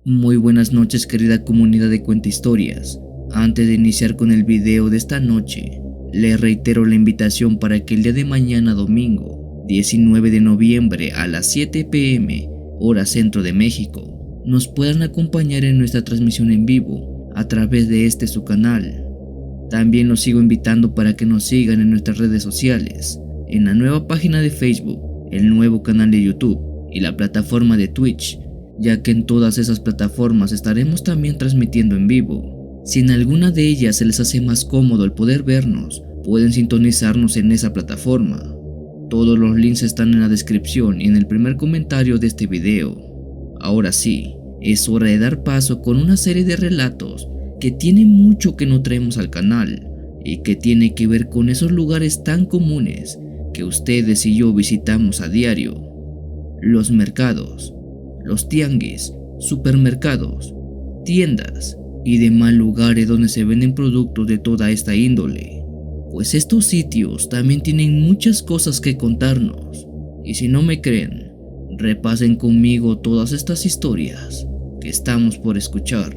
Muy buenas noches, querida comunidad de Cuenta Historias. Antes de iniciar con el video de esta noche, les reitero la invitación para que el día de mañana domingo, 19 de noviembre a las 7 p.m., hora centro de México, nos puedan acompañar en nuestra transmisión en vivo a través de su canal. También los sigo invitando para que nos sigan en nuestras redes sociales, en la nueva página de Facebook, el nuevo canal de YouTube y la plataforma de Twitch, ya que en todas esas plataformas estaremos también transmitiendo en vivo. Si en alguna de ellas se les hace más cómodo el poder vernos, pueden sintonizarnos en esa plataforma. Todos los links están en la descripción y en el primer comentario de este video. Ahora sí, es hora de dar paso con una serie de relatos que tienen mucho que no traemos al canal y que tiene que ver con esos lugares tan comunes que ustedes y yo visitamos a diario: los mercados, los tianguis, supermercados, tiendas y demás lugares donde se venden productos de toda esta índole. Pues estos sitios también tienen muchas cosas que contarnos, y si no me creen, repasen conmigo todas estas historias que estamos por escuchar.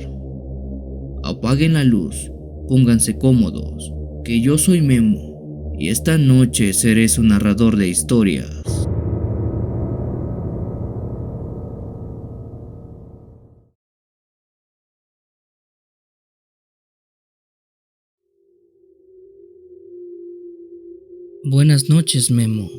Apaguen la luz, pónganse cómodos, que yo soy Memo, y esta noche seré su narrador de historias. Buenas noches, Memo.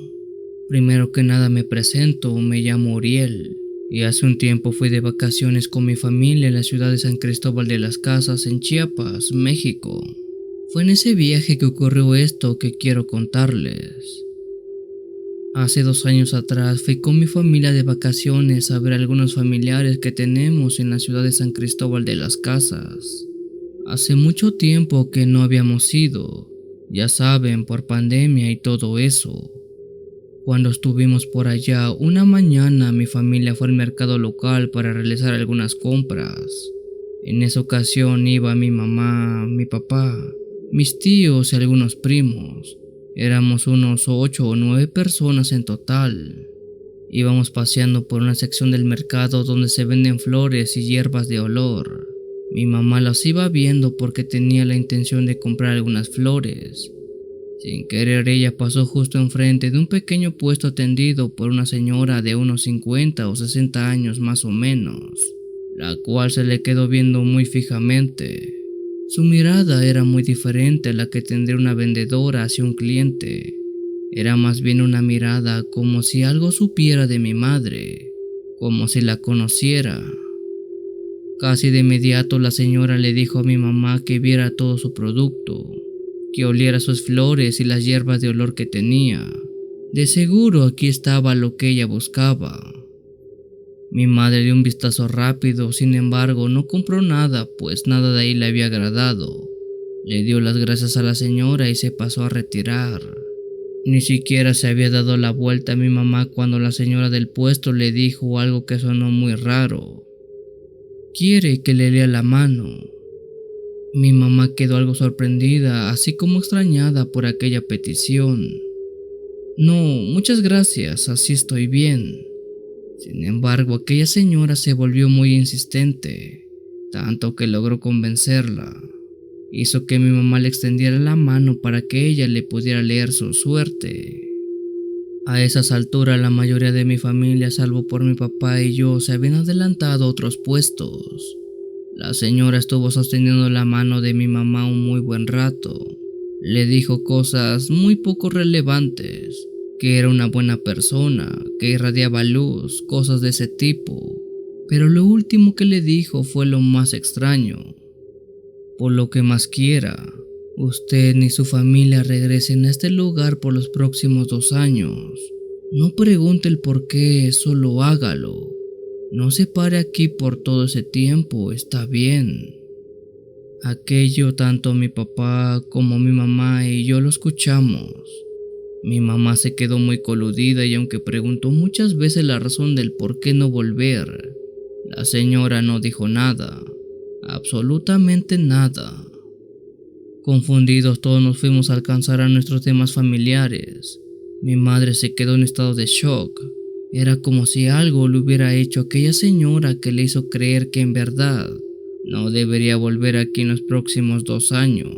Primero que nada me presento, me llamo Uriel y hace un tiempo fui de vacaciones con mi familia en la ciudad de San Cristóbal de las Casas, en Chiapas, México. Fue en ese viaje que ocurrió esto que quiero contarles. Hace 2 años atrás fui con mi familia de vacaciones a ver a algunos familiares que tenemos en la ciudad de San Cristóbal de las Casas. Hace mucho tiempo que no habíamos ido, ya saben, por pandemia y todo eso. Cuando estuvimos por allá, una mañana mi familia fue al mercado local para realizar algunas compras. En esa ocasión iba mi mamá, mi papá, mis tíos y algunos primos. Éramos unos 8 o 9 personas en total. Íbamos paseando por una sección del mercado donde se venden flores y hierbas de olor. Mi mamá las iba viendo porque tenía la intención de comprar algunas flores. Sin querer, ella pasó justo enfrente de un pequeño puesto atendido por una señora de unos 50 o 60 años más o menos, la cual se le quedó viendo muy fijamente. Su mirada era muy diferente a la que tendría una vendedora hacia un cliente. Era más bien una mirada como si algo supiera de mi madre, como si la conociera. Casi de inmediato la señora le dijo a mi mamá que viera todo su producto, que oliera sus flores y las hierbas de olor que tenía. De seguro aquí estaba lo que ella buscaba. Mi madre dio un vistazo rápido, sin embargo no compró nada, pues nada de ahí le había agradado. Le dio las gracias a la señora y se pasó a retirar. Ni siquiera se había dado la vuelta a mi mamá cuando la señora del puesto le dijo algo que sonó muy raro. «¿Quiere que le lea la mano?». Mi mamá quedó algo sorprendida, así como extrañada por aquella petición. «No, muchas gracias, así estoy bien». Sin embargo, aquella señora se volvió muy insistente, tanto que logró convencerla. Hizo que mi mamá le extendiera la mano para que ella le pudiera leer su suerte. A esas alturas la mayoría de mi familia, salvo por mi papá y yo, se habían adelantado a otros puestos. La señora estuvo sosteniendo la mano de mi mamá un muy buen rato. Le dijo cosas muy poco relevantes, que era una buena persona, que irradiaba luz, cosas de ese tipo. Pero lo último que le dijo fue lo más extraño. «Por lo que más quiera, usted ni su familia regresen a este lugar por los próximos 2 años. No pregunte el por qué, solo hágalo. No se pare aquí por todo ese tiempo, está bien». Aquello tanto mi papá como mi mamá y yo lo escuchamos. Mi mamá se quedó muy coludida y aunque preguntó muchas veces la razón del por qué no volver, la señora no dijo nada, absolutamente nada. Confundidos todos nos fuimos a alcanzar a nuestros demás familiares. Mi madre se quedó en estado de shock. Era como si algo le hubiera hecho a aquella señora que le hizo creer que en verdad no debería volver aquí en los próximos 2 años.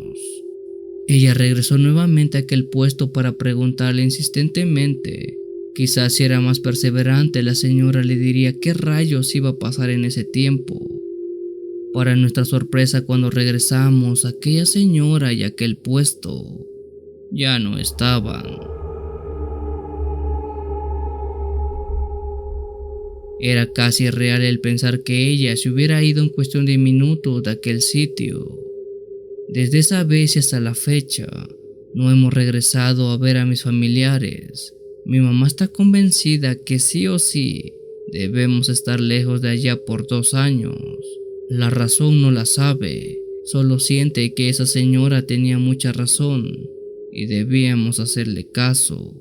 Ella regresó nuevamente a aquel puesto para preguntarle insistentemente. Quizás si era más perseverante, la señora le diría qué rayos iba a pasar en ese tiempo. Para nuestra sorpresa, cuando regresamos, aquella señora y aquel puesto ya no estaban. Era casi real el pensar que ella se hubiera ido en cuestión de minutos de aquel sitio. Desde esa vez y hasta la fecha, no hemos regresado a ver a mis familiares. Mi mamá está convencida que sí o sí debemos estar lejos de allá por 2 años. La razón no la sabe, solo siente que esa señora tenía mucha razón y debíamos hacerle caso.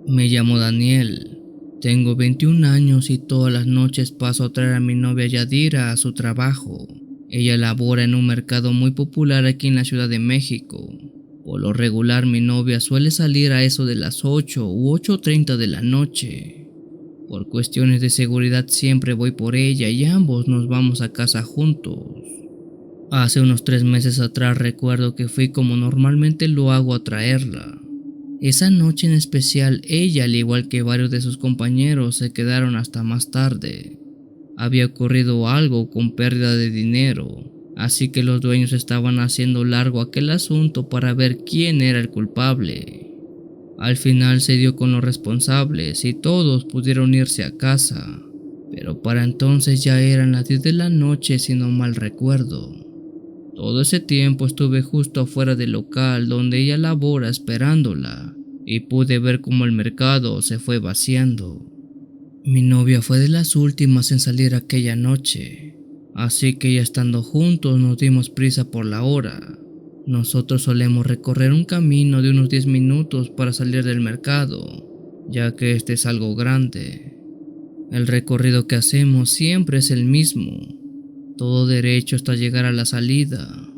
Me llamo Daniel, tengo 21 años y todas las noches paso a traer a mi novia Yadira a su trabajo. Ella labora en un mercado muy popular aquí en la Ciudad de México. Por lo regular mi novia suele salir a eso de las 8 u 8:30 de la noche. Por cuestiones de seguridad siempre voy por ella y ambos nos vamos a casa juntos. Hace unos 3 meses atrás recuerdo que fui como normalmente lo hago a traerla. Esa noche en especial ella, al igual que varios de sus compañeros, se quedaron hasta más tarde. Había ocurrido algo con pérdida de dinero, así que los dueños estaban haciendo largo aquel asunto para ver quién era el culpable. Al final se dio con los responsables y todos pudieron irse a casa, pero para entonces ya eran las 10 de la noche si no mal recuerdo. Todo ese tiempo estuve justo afuera del local donde ella labora esperándola y pude ver cómo el mercado se fue vaciando. Mi novia fue de las últimas en salir aquella noche, así que ya estando juntos nos dimos prisa por la hora. Nosotros solemos recorrer un camino de unos 10 minutos para salir del mercado, ya que este es algo grande. El recorrido que hacemos siempre es el mismo, todo derecho hasta llegar a la salida.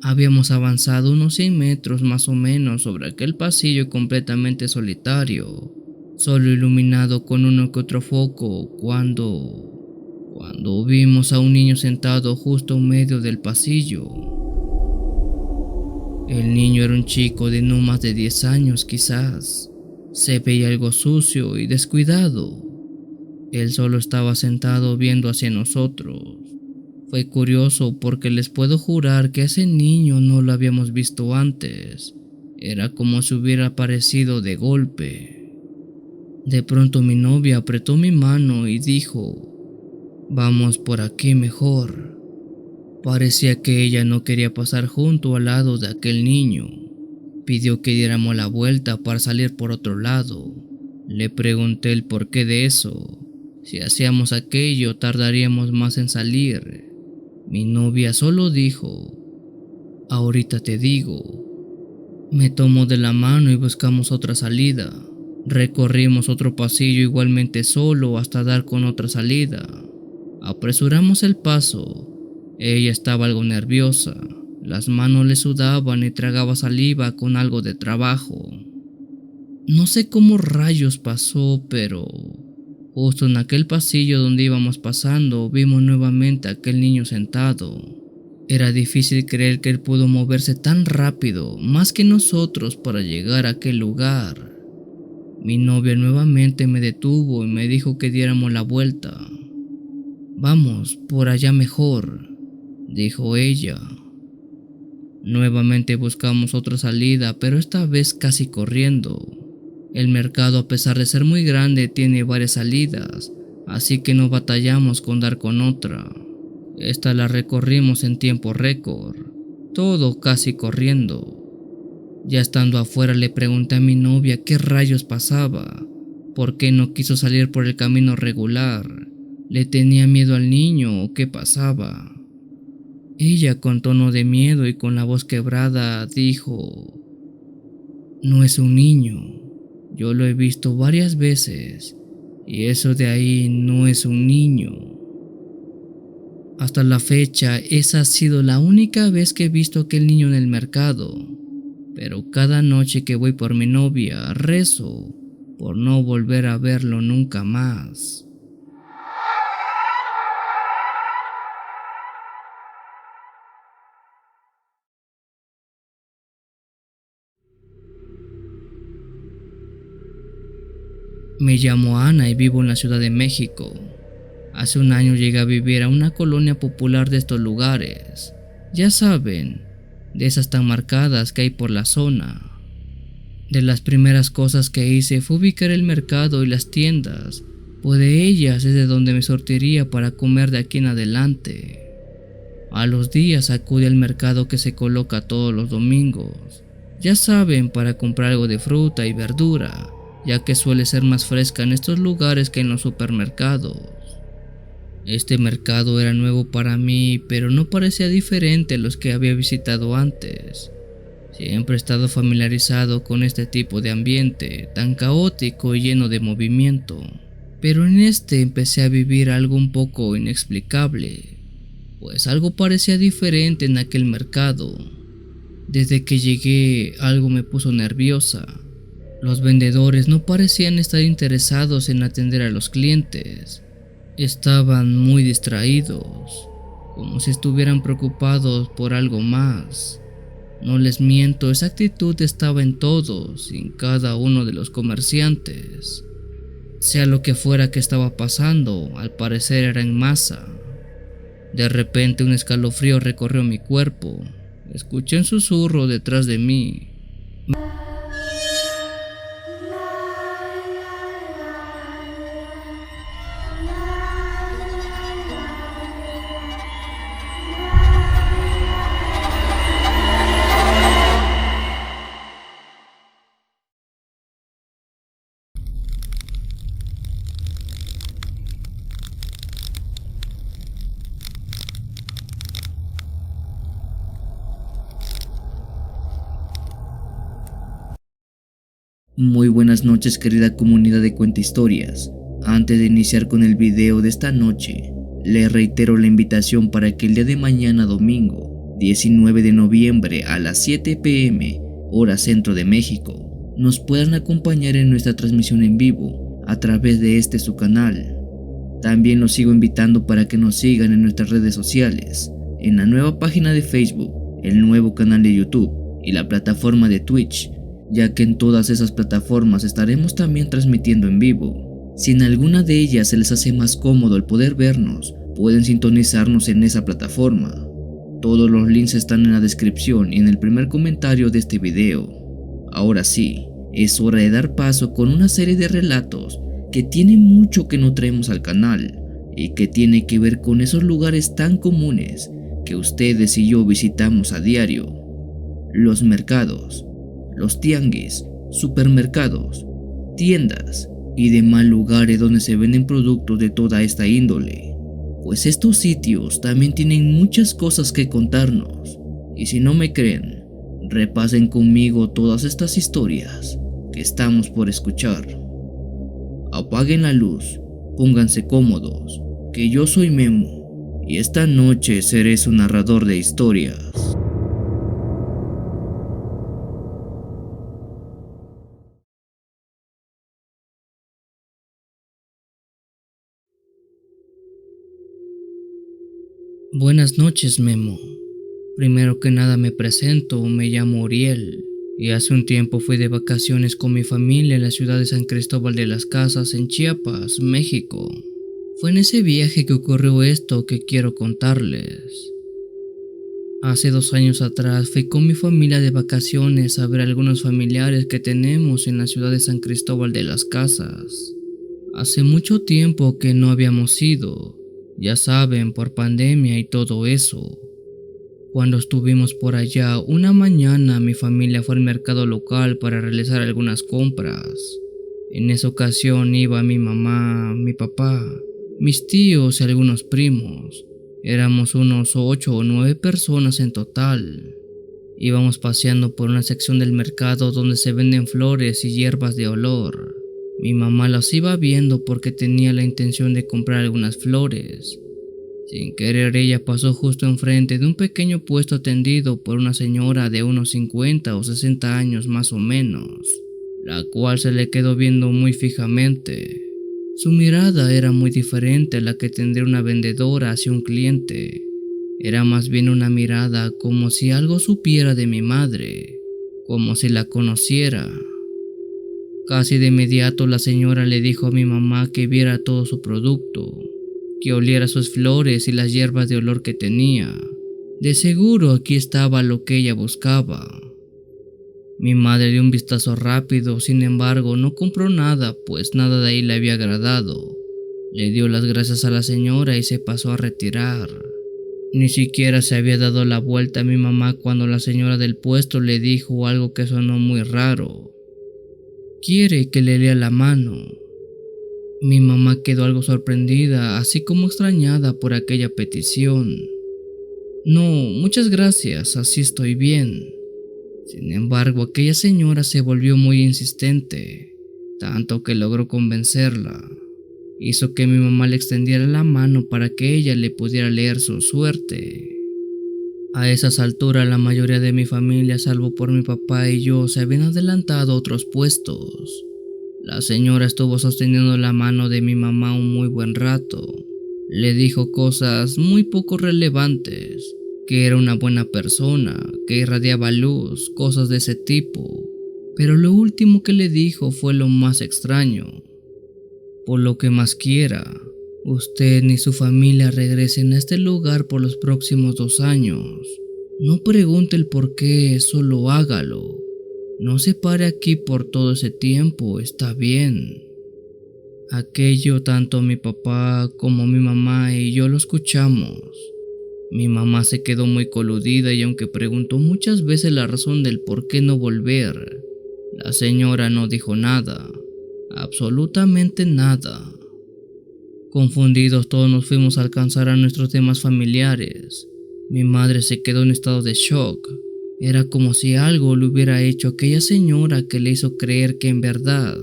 Habíamos avanzado unos 100 metros más o menos sobre aquel pasillo completamente solitario, solo iluminado con uno que otro foco, cuando vimos a un niño sentado justo en medio del pasillo. El niño era un chico de no más de 10 años quizás. Se veía algo sucio y descuidado. Él solo estaba sentado viendo hacia nosotros. Fue curioso porque les puedo jurar que ese niño no lo habíamos visto antes. Era como si hubiera aparecido de golpe. De pronto mi novia apretó mi mano y dijo: "Vamos por aquí mejor". Parecía que ella no quería pasar junto al lado de aquel niño. Pidió que diéramos la vuelta para salir por otro lado. Le pregunté el porqué de eso. Si hacíamos aquello, tardaríamos más en salir. Mi novia solo dijo: "Ahorita te digo". Me tomó de la mano y buscamos otra salida. Recorrimos otro pasillo igualmente solo hasta dar con otra salida. Apresuramos el paso. Ella estaba algo nerviosa. Las manos le sudaban y tragaba saliva con algo de trabajo. No sé cómo rayos pasó, pero justo en aquel pasillo donde íbamos pasando, vimos nuevamente a aquel niño sentado. Era difícil creer que él pudo moverse tan rápido, más que nosotros, para llegar a aquel lugar. Mi novia nuevamente me detuvo y me dijo que diéramos la vuelta. "Vamos, por allá mejor", dijo ella. Nuevamente buscamos otra salida, pero esta vez casi corriendo. El mercado, a pesar de ser muy grande, tiene varias salidas, así que no batallamos con dar con otra. Esta la recorrimos en tiempo récord, todo casi corriendo. Ya estando afuera le pregunté a mi novia qué rayos pasaba, por qué no quiso salir por el camino regular, le tenía miedo al niño o qué pasaba. Ella, con tono de miedo y con la voz quebrada, dijo: "No es un niño. Yo lo he visto varias veces. y eso de ahí no es un niño. Hasta la fecha, esa ha sido la única vez que he visto a aquel niño en el mercado, pero cada noche que voy por mi novia rezo por no volver a verlo nunca más. Me llamo Ana y vivo en la Ciudad de México. Hace un año llegué a vivir a una colonia popular de estos lugares. Ya saben, de esas tan marcadas que hay por la zona. De las primeras cosas que hice fue ubicar el mercado y las tiendas, pues de ellas es de donde me sortiría para comer de aquí en adelante. A los días acude al mercado que se coloca todos los domingos. Ya saben, para comprar algo de fruta y verdura, ya que suele ser más fresca en estos lugares que en los supermercados. Este mercado era nuevo para mí, pero no parecía diferente a los que había visitado antes. Siempre he estado familiarizado con este tipo de ambiente, tan caótico y lleno de movimiento. Pero en este empecé a vivir algo un poco inexplicable, pues algo parecía diferente en aquel mercado. Desde que llegué, algo me puso nerviosa. Los vendedores no parecían estar interesados en atender a los clientes. Estaban muy distraídos, como si estuvieran preocupados por algo más. No les miento, esa actitud estaba en todos y en cada uno de los comerciantes. Sea lo que fuera que estaba pasando, al parecer era en masa. De repente un escalofrío recorrió mi cuerpo. Escuché un susurro detrás de mí. Muy buenas noches, querida comunidad de Cuenta Historias. Antes de iniciar con el video de esta noche, les reitero la invitación para que el día de mañana domingo, 19 de noviembre a las 7 p.m, hora centro de México, nos puedan acompañar en nuestra transmisión en vivo a través de su canal. También los sigo invitando para que nos sigan en nuestras redes sociales, en la nueva página de Facebook, el nuevo canal de YouTube y la plataforma de Twitch, ya que en todas esas plataformas estaremos también transmitiendo en vivo. Si en alguna de ellas se les hace más cómodo el poder vernos, pueden sintonizarnos en esa plataforma. Todos los links están en la descripción y en el primer comentario de este video. Ahora sí, es hora de dar paso con una serie de relatos que tienen mucho que no traemos al canal y que tiene que ver con esos lugares tan comunes que ustedes y yo visitamos a diario: los mercados, los tianguis, supermercados, tiendas y demás lugares donde se venden productos de toda esta índole. Pues estos sitios también tienen muchas cosas que contarnos, y si no me creen, repasen conmigo todas estas historias que estamos por escuchar. Apaguen la luz, pónganse cómodos, que yo soy Memo, y esta noche seré su narrador de historias. Buenas noches, Memo. Primero que nada me presento, me llamo Uriel y hace un tiempo fui de vacaciones con mi familia en la ciudad de San Cristóbal de las Casas, en Chiapas, México. Fue en ese viaje que ocurrió esto que quiero contarles. Hace 2 años atrás fui con mi familia de vacaciones a ver a algunos familiares que tenemos en la ciudad de San Cristóbal de las Casas. Hace mucho tiempo que no habíamos ido. Ya saben, por pandemia y todo eso. Cuando estuvimos por allá, una mañana mi familia fue al mercado local para realizar algunas compras. En esa ocasión iba mi mamá, mi papá, mis tíos y algunos primos. Éramos unos 8 o 9 personas en total. Íbamos paseando por una sección del mercado donde se venden flores y hierbas de olor. Mi mamá las iba viendo porque tenía la intención de comprar algunas flores. Sin querer, ella pasó justo enfrente de un pequeño puesto atendido por una señora de unos 50 o 60 años más o menos, la cual se le quedó viendo muy fijamente. Su mirada era muy diferente a la que tendría una vendedora hacia un cliente. Era más bien una mirada como si algo supiera de mi madre, como si la conociera. Casi de inmediato la señora le dijo a mi mamá que viera todo su producto, que oliera sus flores y las hierbas de olor que tenía. De seguro aquí estaba lo que ella buscaba. Mi madre dio un vistazo rápido, sin embargo no compró nada, pues nada de ahí le había agradado. Le dio las gracias a la señora y se pasó a retirar. Ni siquiera se había dado la vuelta a mi mamá cuando la señora del puesto le dijo algo que sonó muy raro. «¿Quiere que le lea la mano?». Mi mamá quedó algo sorprendida, así como extrañada por aquella petición. «No, muchas gracias, así estoy bien». Sin embargo, aquella señora se volvió muy insistente, tanto que logró convencerla. Hizo que mi mamá le extendiera la mano para que ella le pudiera leer su suerte. A esas alturas la mayoría de mi familia, salvo por mi papá y yo, se habían adelantado a otros puestos. La señora estuvo sosteniendo la mano de mi mamá un muy buen rato. Le dijo cosas muy poco relevantes, que era una buena persona, que irradiaba luz, cosas de ese tipo. Pero lo último que le dijo fue lo más extraño. «Por lo que más quiera, usted ni su familia regresen a este lugar por los próximos 2 años. No pregunte el por qué, solo hágalo. No se pare aquí por todo ese tiempo, está bien». Aquello tanto mi papá como mi mamá y yo lo escuchamos. Mi mamá se quedó muy coludida y aunque preguntó muchas veces la razón del por qué no volver, la señora no dijo nada, absolutamente nada. Confundidos todos nos fuimos a alcanzar a nuestros demás familiares. Mi madre se quedó en estado de shock. Era como si algo le hubiera hecho a aquella señora que le hizo creer que en verdad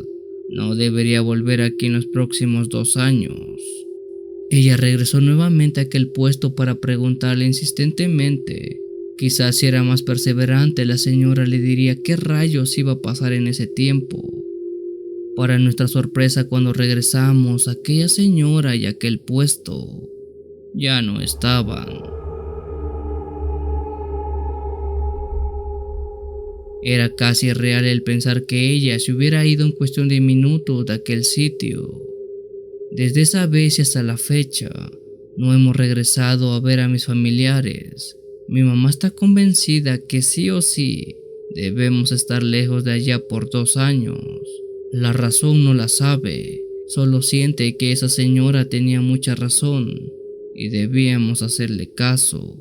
no debería volver aquí en los próximos 2 años. Ella regresó nuevamente a aquel puesto para preguntarle insistentemente. Quizás si era más perseverante, la señora le diría qué rayos iba a pasar en ese tiempo. Para nuestra sorpresa, cuando regresamos, aquella señora y aquel puesto ya no estaban. Era casi real el pensar que ella se hubiera ido en cuestión de minutos de aquel sitio. Desde esa vez y hasta la fecha, no hemos regresado a ver a mis familiares. Mi mamá está convencida que sí o sí debemos estar lejos de allá por 2 años. La razón no la sabe, solo siente que esa señora tenía mucha razón y debíamos hacerle caso.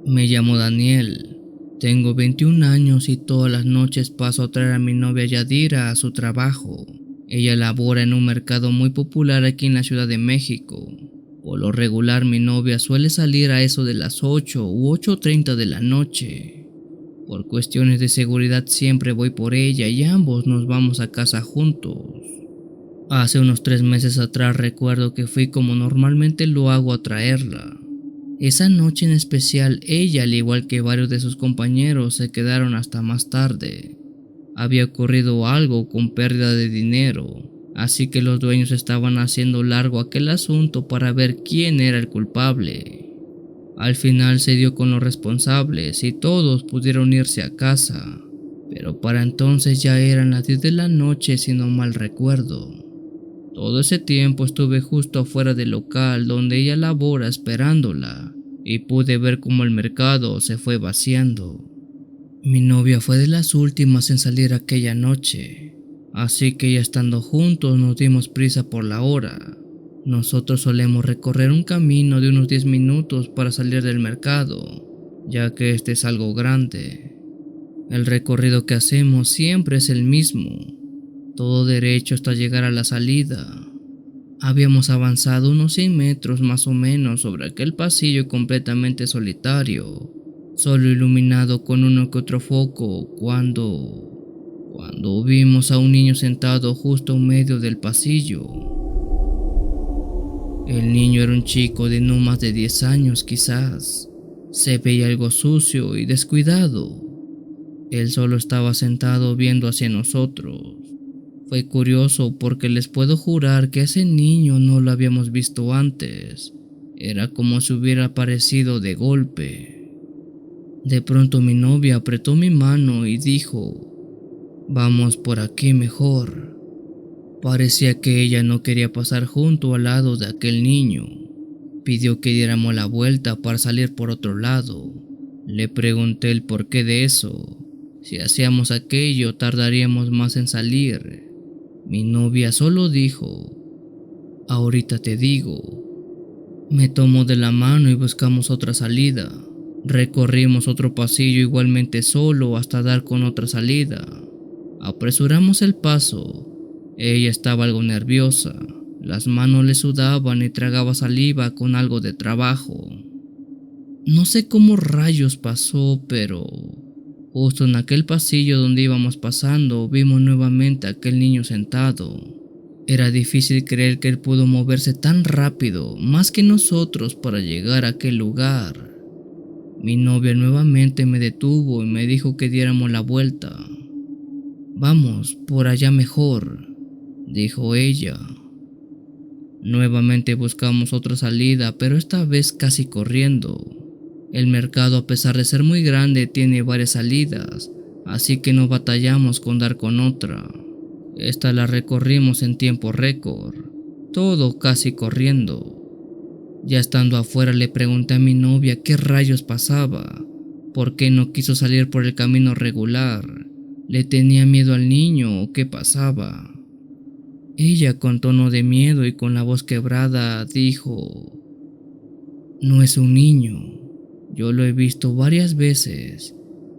Me llamo Daniel, tengo 21 años y todas las noches paso a traer a mi novia Yadira a su trabajo. Ella labora en un mercado muy popular aquí en la Ciudad de México. Por lo regular mi novia suele salir a eso de las 8 u 8:30 de la noche. Por cuestiones de seguridad siempre voy por ella y ambos nos vamos a casa juntos. Hace unos 3 meses atrás recuerdo que fui como normalmente lo hago a traerla. Esa noche en especial ella, al igual que varios de sus compañeros, se quedaron hasta más tarde. Había ocurrido algo con pérdida de dinero, así que los dueños estaban haciendo largo aquel asunto para ver quién era el culpable. Al final se dio con los responsables y todos pudieron irse a casa, pero para entonces ya eran las 10 de la noche si no mal recuerdo. Todo ese tiempo estuve justo afuera del local donde ella labora esperándola y pude ver cómo el mercado se fue vaciando. Mi novia fue de las últimas en salir aquella noche, así que ya estando juntos nos dimos prisa por la hora. Nosotros solemos recorrer un camino de unos 10 minutos para salir del mercado, ya que este es algo grande. El recorrido que hacemos siempre es el mismo. todo derecho hasta llegar a la salida. Habíamos avanzado unos 100 metros más o menos sobre aquel pasillo completamente solitario, solo iluminado con uno que otro foco, cuando vimos a un niño sentado justo en medio del pasillo. El niño era un chico de no más de 10 años quizás. Se veía algo sucio y descuidado. Él solo estaba sentado viendo hacia nosotros. Fue curioso porque les puedo jurar que ese niño no lo habíamos visto antes. Era como si hubiera aparecido de golpe. De pronto mi novia apretó mi mano y dijo: "Vamos por aquí mejor". Parecía que ella no quería pasar junto al lado de aquel niño. Pidió que diéramos la vuelta para salir por otro lado. Le pregunté el porqué de eso. Si hacíamos aquello, tardaríamos más en salir. Mi novia solo dijo: "Ahorita te digo". Me tomó de la mano y buscamos otra salida. Recorrimos otro pasillo igualmente solo hasta dar con otra salida. Apresuramos el paso. Ella estaba algo nerviosa. Las manos le sudaban y tragaba saliva con algo de trabajo. No sé cómo rayos pasó, pero justo en aquel pasillo donde íbamos pasando, vimos nuevamente a aquel niño sentado. Era difícil creer que él pudo moverse tan rápido, más que nosotros, para llegar a aquel lugar. Mi novia nuevamente me detuvo y me dijo que diéramos la vuelta. "Vamos, por allá mejor", dijo ella. Nuevamente buscamos otra salida, pero esta vez casi corriendo. El mercado, a pesar de ser muy grande, tiene varias salidas, así que no batallamos con dar con otra. Esta la recorrimos en tiempo récord, todo casi corriendo. Ya estando afuera le pregunté a mi novia qué rayos pasaba, por qué no quiso salir por el camino regular, le tenía miedo al niño o qué pasaba. Ella, con tono de miedo y con la voz quebrada, dijo: "No es un niño, yo lo he visto varias veces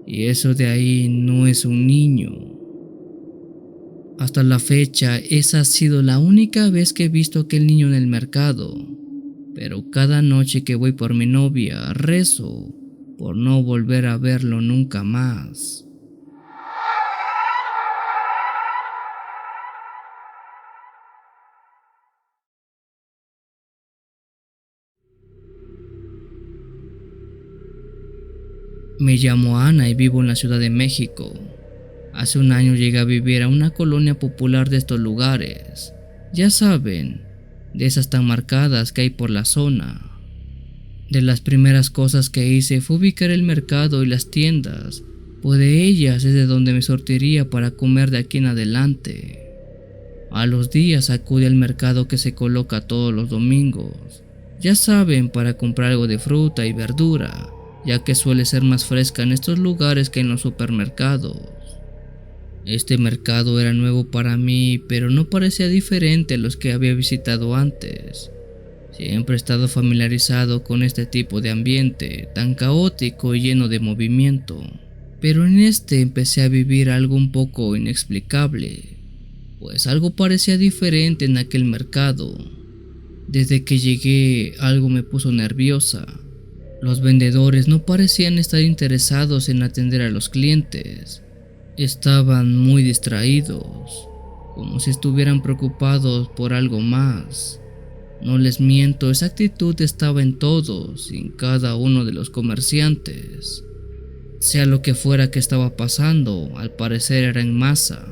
y eso de ahí no es un niño". Hasta la fecha, esa ha sido la única vez que he visto a aquel niño en el mercado, pero cada noche que voy por mi novia rezo por no volver a verlo nunca más. Me llamo Ana y vivo en la Ciudad de México. Hace un año llegué a vivir a una colonia popular de estos lugares. Ya saben, de esas tan marcadas que hay por la zona. De las primeras cosas que hice fue ubicar el mercado y las tiendas, pues de ellas es de donde me sortiría para comer de aquí en adelante. A los días acude al mercado que se coloca todos los domingos. Ya saben, para comprar algo de fruta y verdura, ya que suele ser más fresca en estos lugares que en los supermercados. Este mercado era nuevo para mí, pero no parecía diferente a los que había visitado antes. Siempre he estado familiarizado con este tipo de ambiente, tan caótico y lleno de movimiento. Pero en este empecé a vivir algo un poco inexplicable, pues algo parecía diferente en aquel mercado. Desde que llegué, algo me puso nerviosa. Los vendedores no parecían estar interesados en atender a los clientes. Estaban muy distraídos, como si estuvieran preocupados por algo más. No les miento, esa actitud estaba en todos y en cada uno de los comerciantes. Sea lo que fuera que estaba pasando, al parecer era en masa.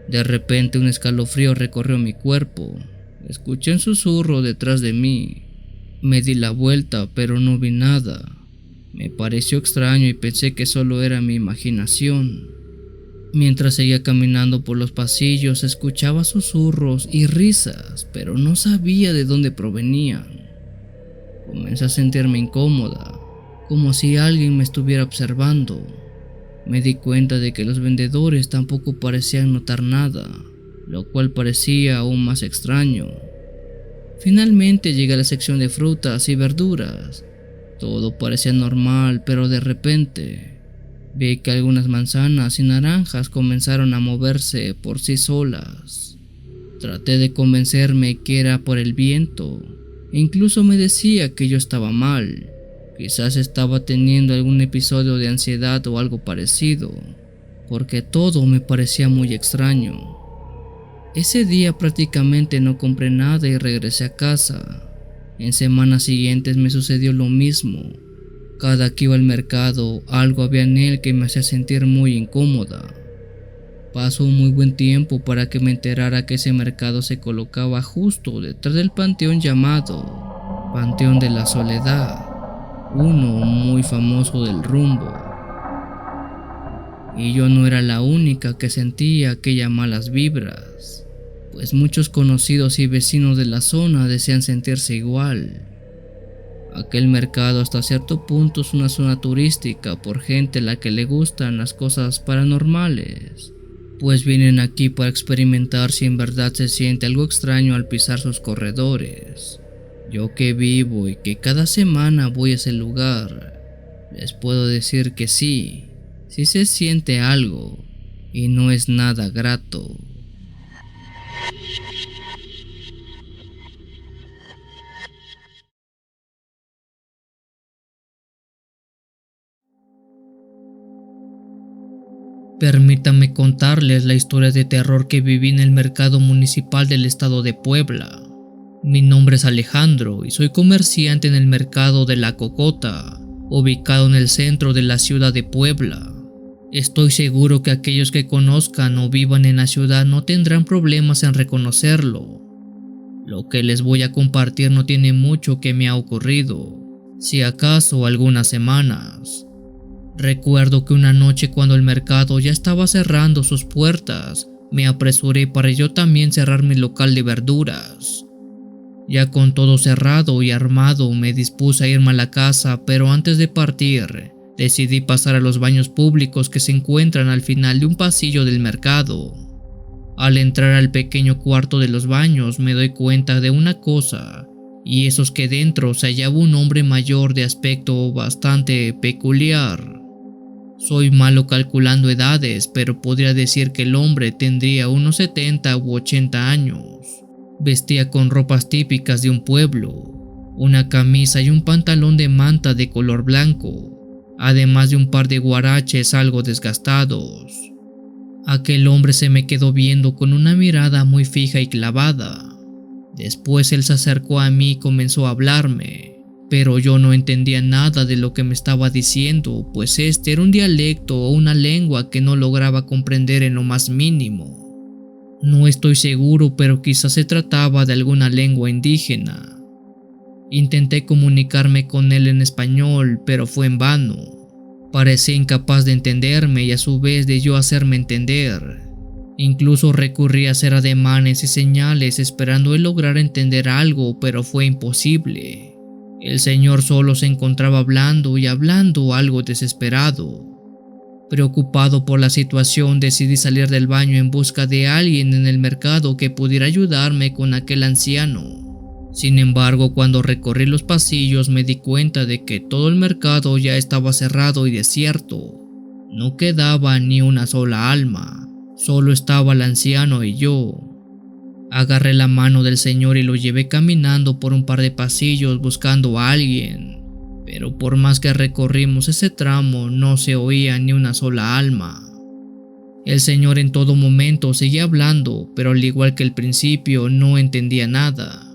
De repente un escalofrío recorrió mi cuerpo. Escuché un susurro detrás de mí. Me di la vuelta, pero no vi nada. Me pareció extraño y pensé que solo era mi imaginación. Mientras seguía caminando por los pasillos, escuchaba susurros y risas, pero no sabía de dónde provenían. Comencé a sentirme incómoda, como si alguien me estuviera observando. Me di cuenta de que los vendedores tampoco parecían notar nada, lo cual parecía aún más extraño. Finalmente llegué a la sección de frutas y verduras. Todo parecía normal, pero de repente Vi que algunas manzanas y naranjas comenzaron a moverse por sí solas. Traté de convencerme que era por el viento, e incluso me decía que yo estaba mal. Quizás estaba teniendo algún episodio de ansiedad o algo parecido, porque todo me parecía muy extraño. Ese día prácticamente no compré nada y regresé a casa. En semanas siguientes me sucedió lo mismo. Cada que iba al mercado, algo había en él que me hacía sentir muy incómoda. Pasó un muy buen tiempo para que me enterara que ese mercado se colocaba justo detrás del panteón llamado Panteón de la Soledad, uno muy famoso del rumbo. Y yo no era la única que sentía aquellas malas vibras, pues muchos conocidos y vecinos de la zona decían sentirse igual. Aquel mercado hasta cierto punto es una zona turística por gente a la que le gustan las cosas paranormales, pues vienen aquí para experimentar si en verdad se siente algo extraño al pisar sus corredores. Yo que vivo y que cada semana voy a ese lugar, les puedo decir que sí se siente algo y no es nada grato. Permítanme contarles la historia de terror que viví en el mercado municipal del estado de Puebla. Mi nombre es Alejandro y soy comerciante en el mercado de La Cocota, ubicado en el centro de la ciudad de Puebla. Estoy seguro que aquellos que conozcan o vivan en la ciudad no tendrán problemas en reconocerlo. Lo que les voy a compartir no tiene mucho que me ha ocurrido, si acaso algunas semanas. Recuerdo que una noche cuando el mercado ya estaba cerrando sus puertas, me apresuré para yo también cerrar mi local de verduras. Ya con todo cerrado y armado me dispuse a irme a la casa, pero antes de partir, decidí pasar a los baños públicos que se encuentran al final de un pasillo del mercado. Al entrar al pequeño cuarto de los baños me doy cuenta de una cosa, y eso es que dentro se hallaba un hombre mayor de aspecto bastante peculiar. Soy malo calculando edades, pero podría decir que el hombre tendría unos 70 u 80 años. Vestía con ropas típicas de un pueblo, una camisa y un pantalón de manta de color blanco, además de un par de guaraches algo desgastados. Aquel hombre se me quedó viendo con una mirada muy fija y clavada. Después él se acercó a mí y comenzó a hablarme, pero yo no entendía nada de lo que me estaba diciendo, pues este era un dialecto o una lengua que no lograba comprender en lo más mínimo. No estoy seguro, pero quizás se trataba de alguna lengua indígena. Intenté comunicarme con él en español, pero fue en vano. Parecía incapaz de entenderme y a su vez de yo hacerme entender. Incluso recurrí a hacer ademanes y señales esperando él lograr entender algo, pero fue imposible. El señor solo se encontraba hablando y hablando algo desesperado. Preocupado por la situación, decidí salir del baño en busca de alguien en el mercado que pudiera ayudarme con aquel anciano. Sin embargo, cuando recorrí los pasillos me di cuenta de que todo el mercado ya estaba cerrado y desierto. No quedaba ni una sola alma, solo estaba el anciano y yo. Agarré la mano del señor y lo llevé caminando por un par de pasillos buscando a alguien. Pero por más que recorrimos ese tramo, no se oía ni una sola alma. El señor en todo momento seguía hablando, pero al igual que al principio no entendía nada.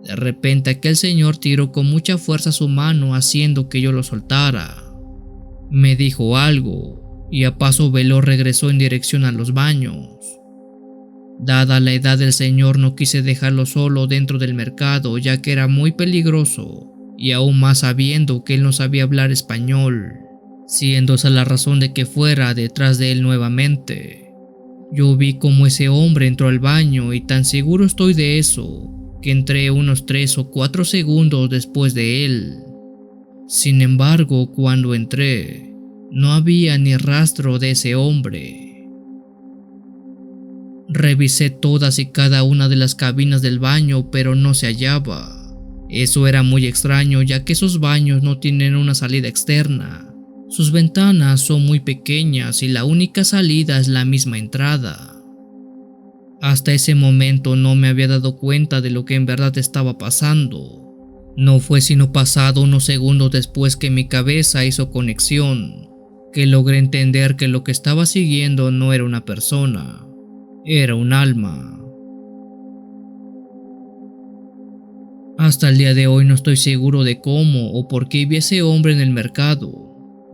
De repente aquel señor tiró con mucha fuerza su mano haciendo que yo lo soltara. Me dijo algo, y a paso veloz regresó en dirección a los baños. Dada la edad del señor no quise dejarlo solo dentro del mercado, ya que era muy peligroso. Y aún más sabiendo que él no sabía hablar español, siendo esa la razón de que fuera detrás de él nuevamente. Yo vi cómo ese hombre entró al baño y tan seguro estoy de eso, que entré unos 3 o 4 segundos después de él. Sin embargo, cuando entré, no había ni rastro de ese hombre. Revisé todas y cada una de las cabinas del baño, pero no se hallaba. Eso era muy extraño, ya que esos baños no tienen una salida externa, Sus ventanas son muy pequeñas y la única salida es la misma entrada. Hasta ese momento no me había dado cuenta de lo que en verdad estaba pasando. No fue sino pasado unos segundos después que mi cabeza hizo conexión, que logré entender que lo que estaba siguiendo no era una persona, era un alma. Hasta el día de hoy no estoy seguro de cómo o por qué vi a ese hombre en el mercado.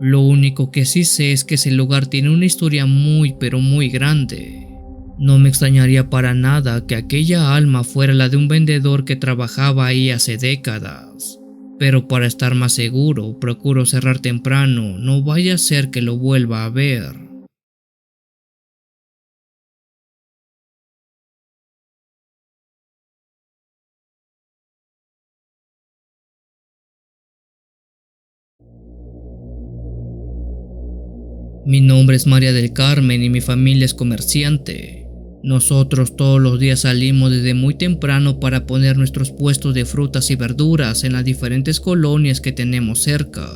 Lo único que sí sé es que ese lugar tiene una historia muy pero muy grande. No me extrañaría para nada que aquella alma fuera la de un vendedor que trabajaba ahí hace décadas. Pero para estar más seguro, procuro cerrar temprano, no vaya a ser que lo vuelva a ver. Mi nombre es María del Carmen y mi familia es comerciante. Nosotros todos los días salimos desde muy temprano para poner nuestros puestos de frutas y verduras en las diferentes colonias que tenemos cerca.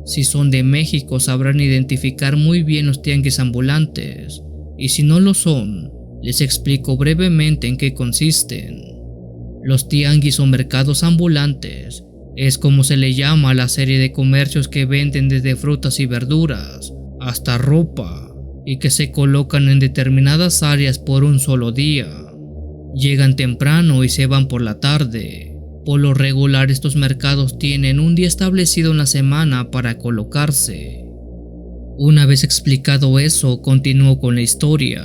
Si son de México sabrán identificar muy bien los tianguis ambulantes, y si no lo son, les explico brevemente en qué consisten. Los tianguis o mercados ambulantes es como se le llama a la serie de comercios que venden desde frutas y verduras hasta ropa y que se colocan en determinadas áreas por un solo día. Llegan temprano y se van por la tarde. Por lo regular estos mercados tienen un día establecido en la semana para colocarse. Una vez explicado eso, continúo con la historia.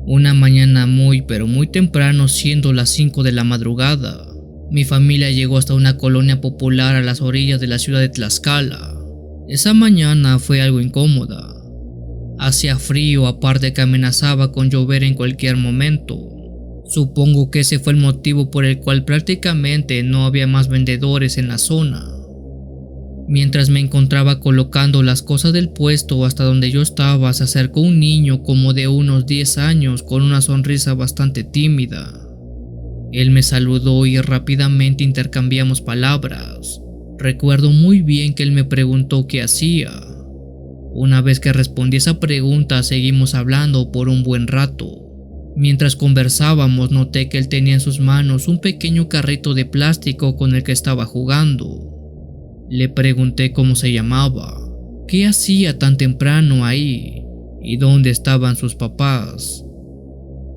Una mañana muy pero muy temprano, siendo las 5 de la madrugada, mi familia llegó hasta una colonia popular a las orillas de la ciudad de Tlaxcala. Esa mañana fue algo incómoda. Hacía frío, aparte que amenazaba con llover en cualquier momento. Supongo que ese fue el motivo por el cual prácticamente no había más vendedores en la zona. Mientras me encontraba colocando las cosas del puesto hasta donde yo estaba, se acercó un niño como de unos 10 años con una sonrisa bastante tímida. Él me saludó y rápidamente intercambiamos palabras. Recuerdo muy bien que él me preguntó qué hacía. Una vez que respondí esa pregunta, seguimos hablando por un buen rato. Mientras conversábamos, noté que él tenía en sus manos un pequeño carrito de plástico con el que estaba jugando. Le pregunté cómo se llamaba, qué hacía tan temprano ahí y dónde estaban sus papás.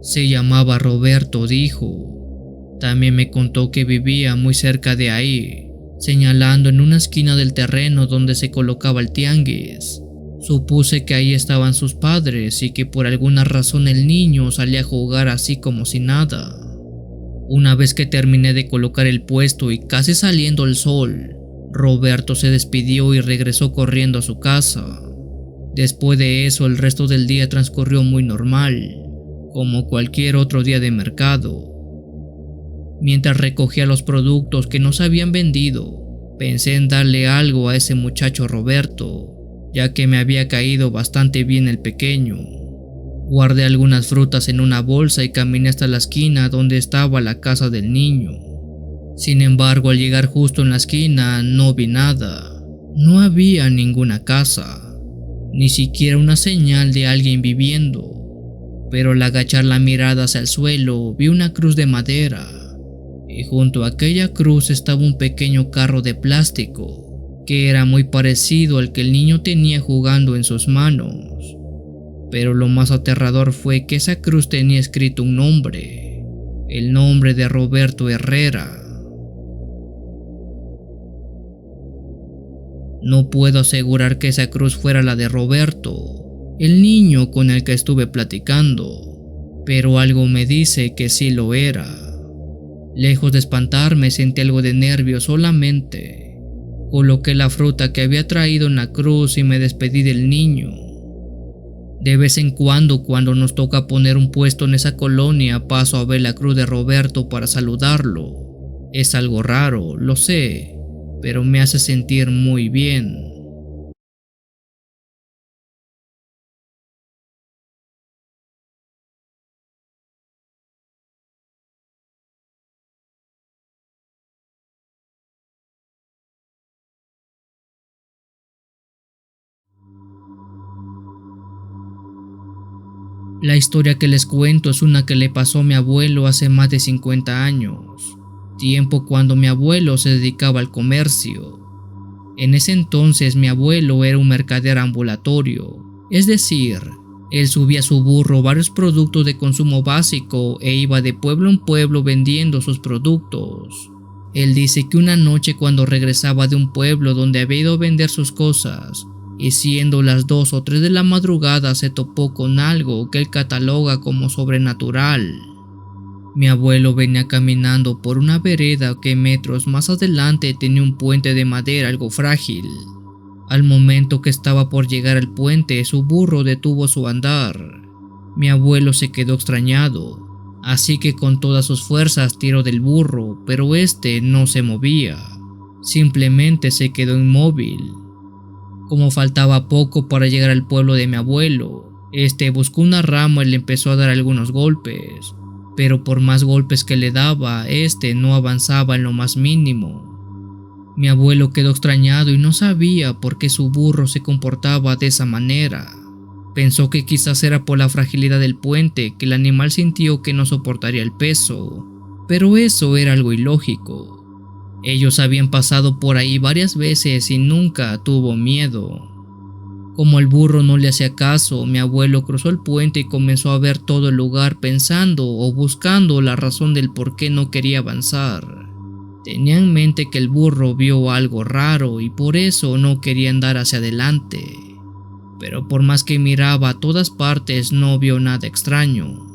Se llamaba Roberto, dijo. También me contó que vivía muy cerca de ahí, señalando en una esquina del terreno donde se colocaba el tianguis. Supuse que ahí estaban sus padres y que por alguna razón el niño salía a jugar así como si nada. Una vez que terminé de colocar el puesto y casi saliendo el sol, Roberto se despidió y regresó corriendo a su casa. Después de eso, el resto del día transcurrió muy normal, como cualquier otro día de mercado. Mientras recogía los productos que no se habían vendido, pensé en darle algo a ese muchacho Roberto, ya que me había caído bastante bien el pequeño. Guardé algunas frutas en una bolsa y caminé hasta la esquina donde estaba la casa del niño. Sin embargo, al llegar justo en la esquina no vi nada. No había ninguna casa, ni siquiera una señal de alguien viviendo. Pero al agachar la mirada hacia el suelo vi una cruz de madera, y junto a aquella cruz estaba un pequeño carro de plástico, que era muy parecido al que el niño tenía jugando en sus manos. Pero lo más aterrador fue que esa cruz tenía escrito un nombre, el nombre de Roberto Herrera. No puedo asegurar que esa cruz fuera la de Roberto, el niño con el que estuve platicando, pero algo me dice que sí lo era. Lejos de espantarme, sentí algo de nervio solamente. Coloqué la fruta que había traído en la cruz y me despedí del niño. De vez en cuando nos toca poner un puesto en esa colonia, paso a ver la cruz de Roberto para saludarlo. Es algo raro, lo sé, pero me hace sentir muy bien. La historia que les cuento es una que le pasó a mi abuelo hace más de 50 años, tiempo cuando mi abuelo se dedicaba al comercio. En ese entonces mi abuelo era un mercader ambulatorio, es decir, él subía a su burro varios productos de consumo básico e iba de pueblo en pueblo vendiendo sus productos. Él dice que una noche cuando regresaba de un pueblo donde había ido a vender sus cosas, y siendo las 2 o 3 de la madrugada se topó con algo que él cataloga como sobrenatural. Mi abuelo venía caminando por una vereda que metros más adelante tenía un puente de madera algo frágil. Al momento que estaba por llegar al puente, su burro detuvo su andar. Mi abuelo se quedó extrañado, así que con todas sus fuerzas tiró del burro, pero este no se movía. Simplemente se quedó inmóvil. Como faltaba poco para llegar al pueblo de mi abuelo, este buscó una rama y le empezó a dar algunos golpes, pero por más golpes que le daba, este no avanzaba en lo más mínimo. Mi abuelo quedó extrañado y no sabía por qué su burro se comportaba de esa manera. Pensó que quizás era por la fragilidad del puente que el animal sintió que no soportaría el peso, pero eso era algo ilógico. Ellos habían pasado por ahí varias veces y nunca tuvo miedo. Como el burro no le hacía caso, mi abuelo cruzó el puente y comenzó a ver todo el lugar pensando o buscando la razón del por qué no quería avanzar. Tenía en mente que el burro vio algo raro y por eso no quería andar hacia adelante. Pero por más que miraba a todas partes no vio nada extraño.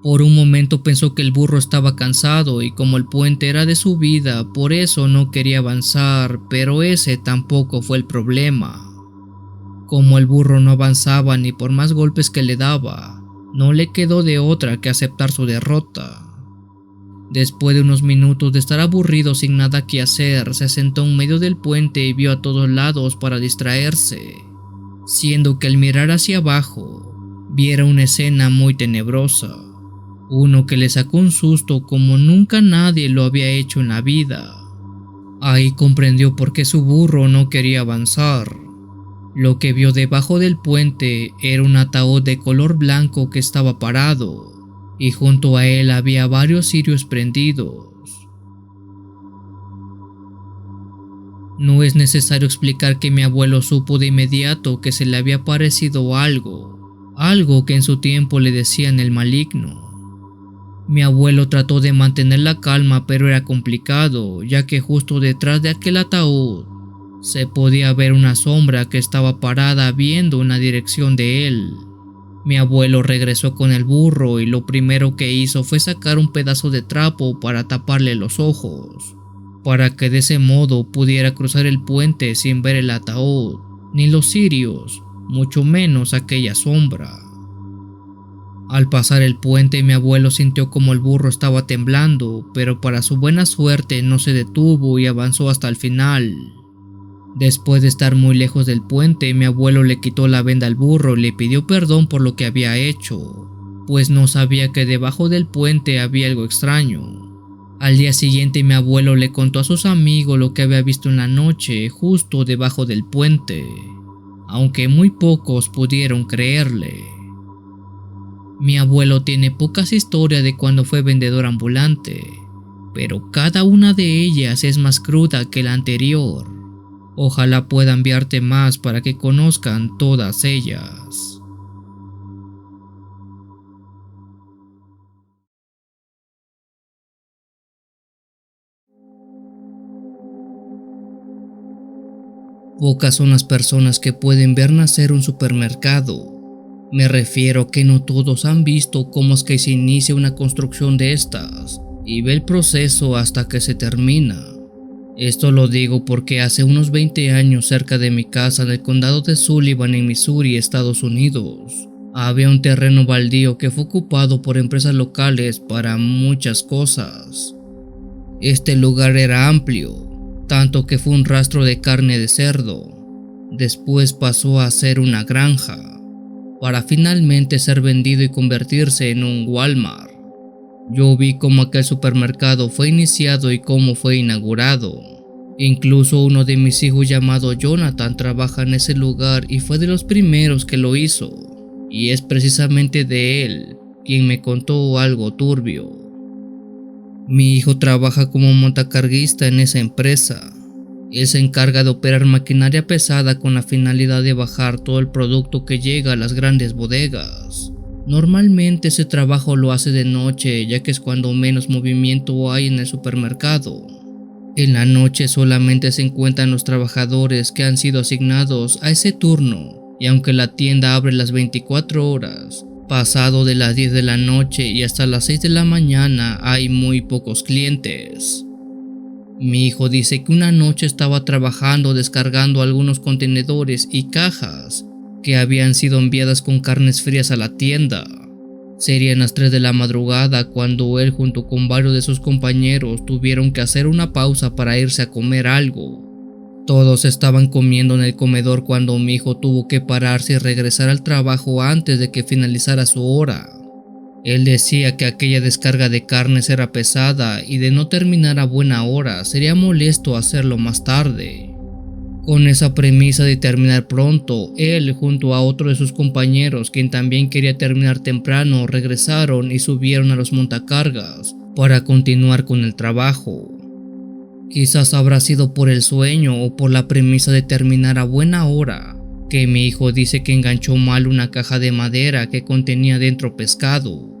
Por un momento pensó que el burro estaba cansado y como el puente era de subida, por eso no quería avanzar, pero ese tampoco fue el problema. Como el burro no avanzaba ni por más golpes que le daba, no le quedó de otra que aceptar su derrota. Después de unos minutos de estar aburrido sin nada que hacer, se sentó en medio del puente y vio a todos lados para distraerse, siendo que al mirar hacia abajo, viera una escena muy tenebrosa. Uno que le sacó un susto como nunca nadie lo había hecho en la vida. Ahí comprendió por qué su burro no quería avanzar. Lo que vio debajo del puente era un ataúd de color blanco que estaba parado, y junto a él había varios cirios prendidos. No es necesario explicar que mi abuelo supo de inmediato que se le había aparecido algo que en su tiempo le decían el maligno. Mi abuelo trató de mantener la calma, pero era complicado, ya que justo detrás de aquel ataúd se podía ver una sombra que estaba parada viendo una dirección de él. Mi abuelo regresó con el burro y lo primero que hizo fue sacar un pedazo de trapo para taparle los ojos, para que de ese modo pudiera cruzar el puente sin ver el ataúd, ni los cirios, mucho menos aquella sombra. Al pasar el puente, mi abuelo sintió como el burro estaba temblando, pero para su buena suerte no se detuvo y avanzó hasta el final. Después de estar muy lejos del puente, mi abuelo le quitó la venda al burro y le pidió perdón por lo que había hecho, pues no sabía que debajo del puente había algo extraño. Al día siguiente mi abuelo le contó a sus amigos lo que había visto en la noche justo debajo del puente, aunque muy pocos pudieron creerle. Mi abuelo tiene pocas historias de cuando fue vendedor ambulante, pero cada una de ellas es más cruda que la anterior. Ojalá pueda enviarte más para que conozcan todas ellas. Pocas son las personas que pueden ver nacer un supermercado. Me refiero que no todos han visto cómo es que se inicia una construcción de estas y ve el proceso hasta que se termina. Esto lo digo porque hace unos 20 años cerca de mi casa en el condado de Sullivan en Missouri, Estados Unidos, había un terreno baldío que fue ocupado por empresas locales para muchas cosas. Este lugar era amplio, tanto que fue un rastro de carne de cerdo. Después pasó a ser una granja, para finalmente ser vendido y convertirse en un Walmart. Yo vi cómo aquel supermercado fue iniciado y cómo fue inaugurado. Incluso uno de mis hijos llamado Jonathan trabaja en ese lugar y fue de los primeros que lo hizo. y es precisamente de él quien me contó algo turbio. Mi hijo trabaja como montacarguista en esa empresa. Él se encarga de operar maquinaria pesada con la finalidad de bajar todo el producto que llega a las grandes bodegas. Normalmente ese trabajo lo hace de noche, ya que es cuando menos movimiento hay en el supermercado. En la noche solamente se encuentran los trabajadores que han sido asignados a ese turno, y aunque la tienda abre las 24 horas, pasado de las 10 de la noche y hasta las 6 de la mañana hay muy pocos clientes. Mi hijo dice que una noche estaba trabajando descargando algunos contenedores y cajas que habían sido enviadas con carnes frías a la tienda. Serían las 3 de la madrugada cuando él junto con varios de sus compañeros tuvieron que hacer una pausa para irse a comer algo. Todos estaban comiendo en el comedor cuando mi hijo tuvo que pararse y regresar al trabajo antes de que finalizara su hora. Él decía que aquella descarga de carnes era pesada y de no terminar a buena hora sería molesto hacerlo más tarde. Con esa premisa de terminar pronto, él junto a otro de sus compañeros, quien también quería terminar temprano, regresaron y subieron a los montacargas para continuar con el trabajo. Quizás habrá sido por el sueño o por la premisa de terminar a buena hora, que mi hijo dice que enganchó mal una caja de madera que contenía dentro pescado.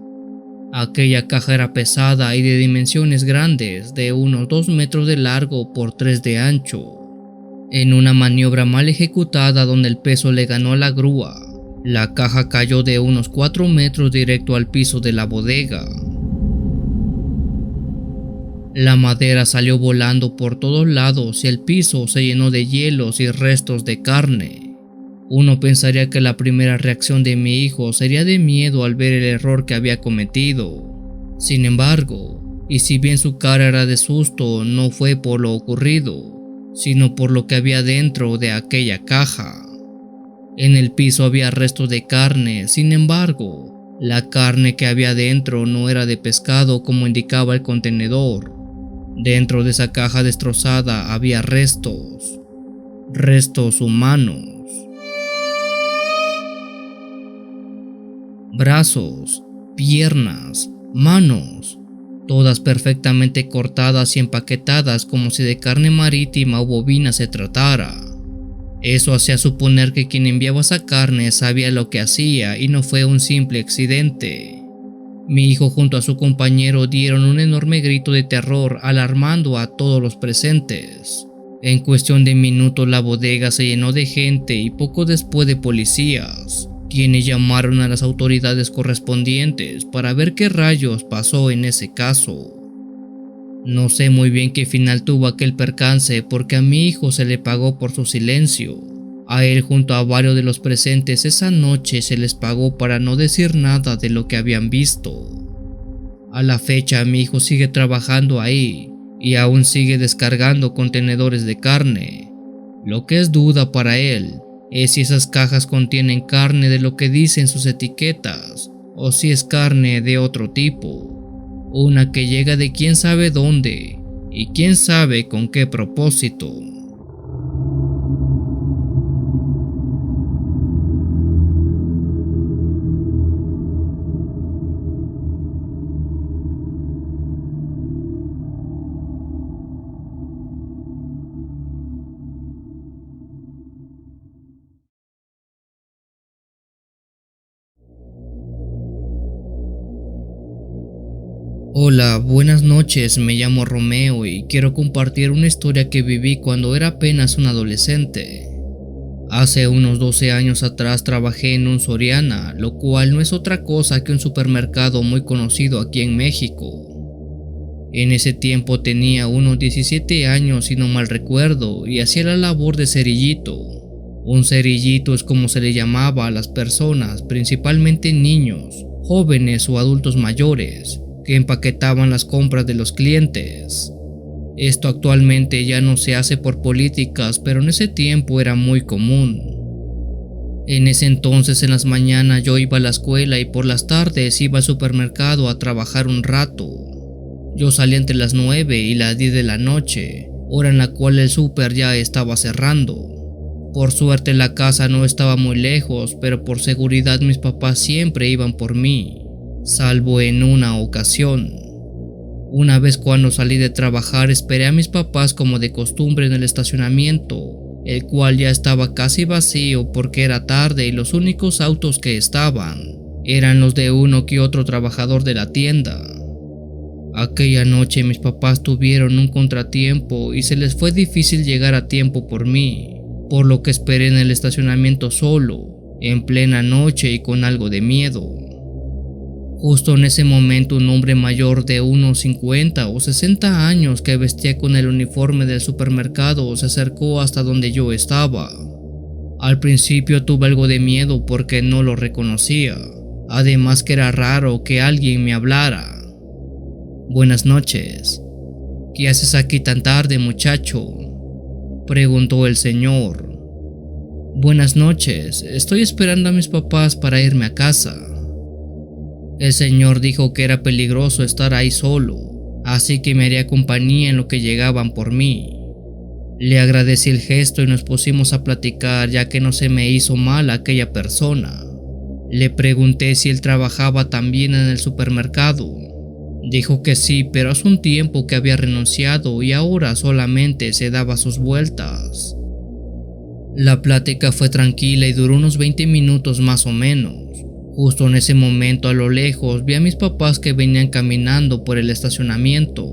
Aquella caja era pesada y de dimensiones grandes, de unos 2 metros de largo por 3 de ancho. En una maniobra mal ejecutada donde el peso le ganó a la grúa, la caja cayó de unos 4 metros directo al piso de la bodega. La madera salió volando por todos lados y el piso se llenó de hielos y restos de carne. Uno pensaría que la primera reacción de mi hijo sería de miedo al ver el error que había cometido. Sin embargo, y si bien su cara era de susto, no fue por lo ocurrido, sino por lo que había dentro de aquella caja. En el piso había restos de carne, sin embargo, la carne que había dentro no era de pescado como indicaba el contenedor. Dentro de esa caja destrozada había restos humanos. Brazos, piernas, manos, todas perfectamente cortadas y empaquetadas como si de carne marítima o bovina se tratara. Eso hacía suponer que quien enviaba esa carne sabía lo que hacía y no fue un simple accidente. Mi hijo junto a su compañero dieron un enorme grito de terror, alarmando a todos los presentes. En cuestión de minutos la bodega se llenó de gente y poco después de policías, quienes llamaron a las autoridades correspondientes para ver qué rayos pasó en ese caso. No sé muy bien qué final tuvo aquel percance porque a mi hijo se le pagó por su silencio. A él junto a varios de los presentes esa noche se les pagó para no decir nada de lo que habían visto. A la fecha mi hijo sigue trabajando ahí y aún sigue descargando contenedores de carne. Lo que es duda para él es si esas cajas contienen carne de lo que dicen sus etiquetas o si es carne de otro tipo, una que llega de quién sabe dónde y quién sabe con qué propósito. Hola, buenas noches, me llamo Romeo y quiero compartir una historia que viví cuando era apenas un adolescente. Hace unos 12 años atrás trabajé en un Soriana, lo cual no es otra cosa que un supermercado muy conocido aquí en México. En ese tiempo tenía unos 17 años si no mal recuerdo y hacía la labor de cerillito. Un cerillito es como se le llamaba a las personas, principalmente niños, jóvenes o adultos mayores, que empaquetaban las compras de los clientes. Esto actualmente ya no se hace por políticas, pero en ese tiempo era muy común. En ese entonces en las mañanas yo iba a la escuela y por las tardes iba al supermercado a trabajar un rato. Yo salía entre las 9 y las 10 de la noche, hora en la cual el súper ya estaba cerrando. Por suerte la casa no estaba muy lejos, pero por seguridad mis papás siempre iban por mí, salvo en una ocasión. Una vez cuando salí de trabajar esperé a mis papás como de costumbre en el estacionamiento, el cual ya estaba casi vacío porque era tarde y los únicos autos que estaban eran los de uno que otro trabajador de la tienda. Aquella noche mis papás tuvieron un contratiempo y se les fue difícil llegar a tiempo por mí, por lo que esperé en el estacionamiento solo, en plena noche y con algo de miedo. Justo en ese momento un hombre mayor de unos 50 o 60 años que vestía con el uniforme del supermercado se acercó hasta donde yo estaba. Al principio tuve algo de miedo porque no lo reconocía, además que era raro que alguien me hablara. «Buenas noches. ¿Qué haces aquí tan tarde, muchacho?», preguntó el señor. «Buenas noches, estoy esperando a mis papás para irme a casa». El señor dijo que era peligroso estar ahí solo, así que me haría compañía en lo que llegaban por mí. Le agradecí el gesto y nos pusimos a platicar ya que no se me hizo mal aquella persona. Le pregunté si él trabajaba también en el supermercado. Dijo que sí, pero hace un tiempo que había renunciado y ahora solamente se daba sus vueltas. La plática fue tranquila y duró unos 20 minutos más o menos. Justo en ese momento a lo lejos vi a mis papás que venían caminando por el estacionamiento.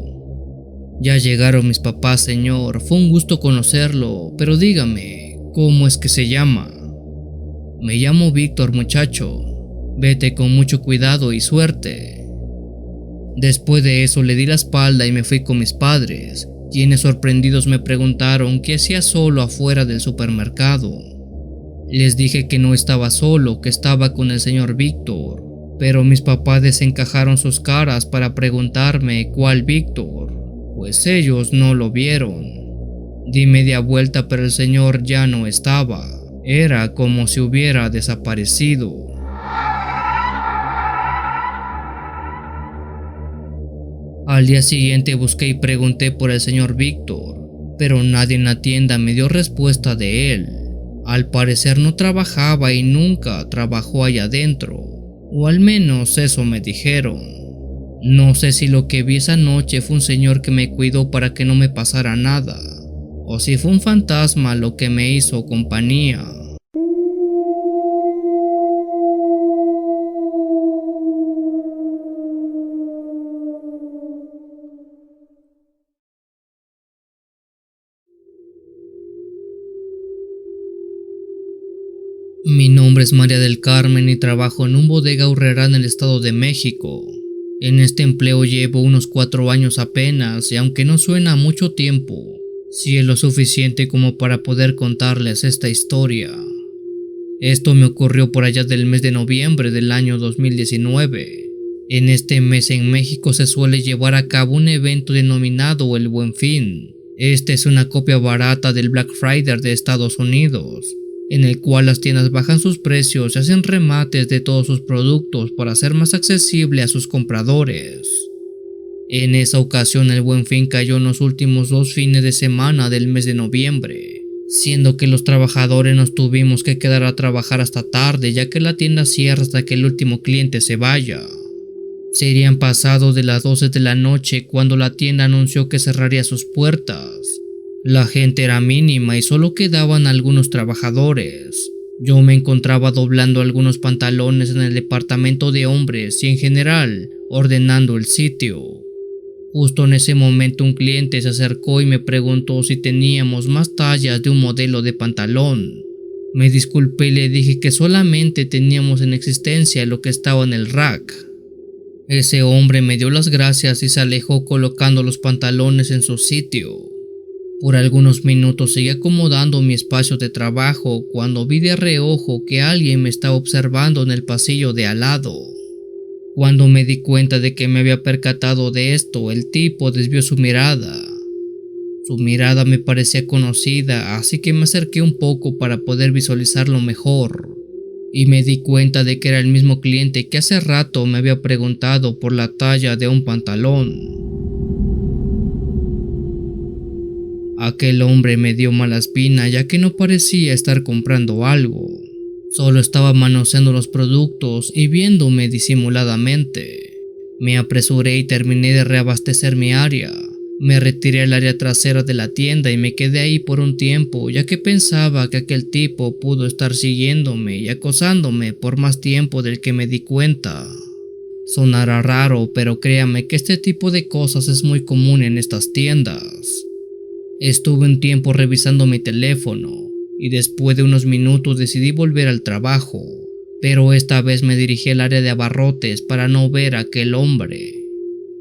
«Ya llegaron mis papás, señor, fue un gusto conocerlo, pero dígame, ¿cómo es que se llama?» «Me llamo Víctor, muchacho. Vete con mucho cuidado y suerte». Después de eso le di la espalda y me fui con mis padres, quienes sorprendidos me preguntaron qué hacía solo afuera del supermercado. Les dije que no estaba solo, que estaba con el señor Víctor, pero mis papás desencajaron sus caras para preguntarme cuál Víctor, pues ellos no lo vieron. Di media vuelta pero el señor ya no estaba, era como si hubiera desaparecido. Al día siguiente busqué y pregunté por el señor Víctor, pero nadie en la tienda me dio respuesta de él. Al parecer no trabajaba y nunca trabajó allá adentro, o al menos eso me dijeron. No sé si lo que vi esa noche fue un señor que me cuidó para que no me pasara nada, o si fue un fantasma lo que me hizo compañía. Mi nombre es María del Carmen y trabajo en un bodega aurrera en el Estado de México. En este empleo llevo unos 4 años apenas y aunque no suena a mucho tiempo, sí es lo suficiente como para poder contarles esta historia. Esto me ocurrió por allá del mes de noviembre del año 2019. En este mes en México se suele llevar a cabo un evento denominado el Buen Fin. Este es una copia barata del Black Friday de Estados Unidos, en el cual las tiendas bajan sus precios y hacen remates de todos sus productos para hacer más accesible a sus compradores. En esa ocasión el Buen Fin cayó en los últimos 2 fines de semana del mes de noviembre, siendo que los trabajadores nos tuvimos que quedar a trabajar hasta tarde ya que la tienda cierra hasta que el último cliente se vaya. Serían pasados de las 12 de la noche cuando la tienda anunció que cerraría sus puertas. La gente era mínima y solo quedaban algunos trabajadores. Yo me encontraba doblando algunos pantalones en el departamento de hombres y en general ordenando el sitio. Justo en ese momento un cliente se acercó y me preguntó si teníamos más tallas de un modelo de pantalón. Me disculpé y le dije que solamente teníamos en existencia lo que estaba en el rack. Ese hombre me dio las gracias y se alejó colocando los pantalones en su sitio. Por algunos minutos seguí acomodando mi espacio de trabajo cuando vi de reojo que alguien me estaba observando en el pasillo de al lado. Cuando me di cuenta de que me había percatado de esto, el tipo desvió su mirada. Su mirada me parecía conocida, así que me acerqué un poco para poder visualizarlo mejor. Y me di cuenta de que era el mismo cliente que hace rato me había preguntado por la talla de un pantalón. Aquel hombre me dio mala espina ya que no parecía estar comprando algo. Solo estaba manoseando los productos y viéndome disimuladamente. Me apresuré y terminé de reabastecer mi área. Me retiré al área trasera de la tienda y me quedé ahí por un tiempo, ya que pensaba que aquel tipo pudo estar siguiéndome y acosándome por más tiempo del que me di cuenta. Sonará raro, pero créame que este tipo de cosas es muy común en estas tiendas. Estuve un tiempo revisando mi teléfono y después de unos minutos decidí volver al trabajo, pero esta vez me dirigí al área de abarrotes para no ver a aquel hombre.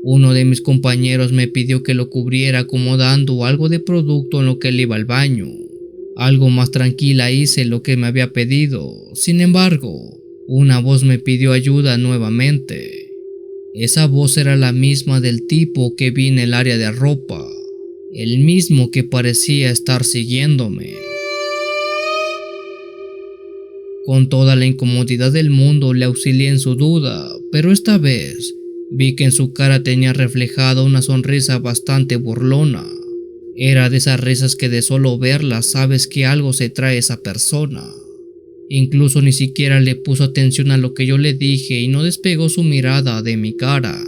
Uno de mis compañeros me pidió que lo cubriera acomodando algo de producto en lo que él iba al baño. Algo más tranquila hice lo que me había pedido. Sin embargo, una voz me pidió ayuda nuevamente. Esa voz era la misma del tipo que vi en el área de ropa, el mismo que parecía estar siguiéndome. Con toda la incomodidad del mundo le auxilié en su duda, pero esta vez vi que en su cara tenía reflejada una sonrisa bastante burlona. Era de esas risas que de solo verlas sabes que algo se trae esa persona. Incluso ni siquiera le puso atención a lo que yo le dije y no despegó su mirada de mi cara.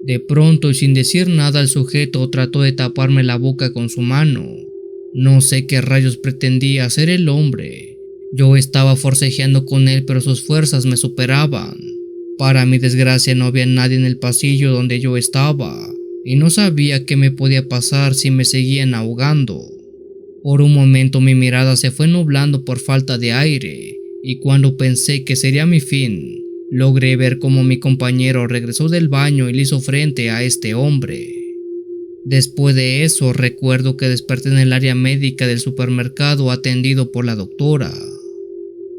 De pronto y sin decir nada el sujeto trató de taparme la boca con su mano. No sé qué rayos pretendía hacer el hombre. Yo estaba forcejeando con él pero sus fuerzas me superaban. Para mi desgracia no había nadie en el pasillo donde yo estaba y no sabía qué me podía pasar si me seguían ahogando. Por un momento mi mirada se fue nublando por falta de aire y cuando pensé que sería mi fin, logré ver cómo mi compañero regresó del baño y le hizo frente a este hombre. Después de eso recuerdo que desperté en el área médica del supermercado atendido por la doctora.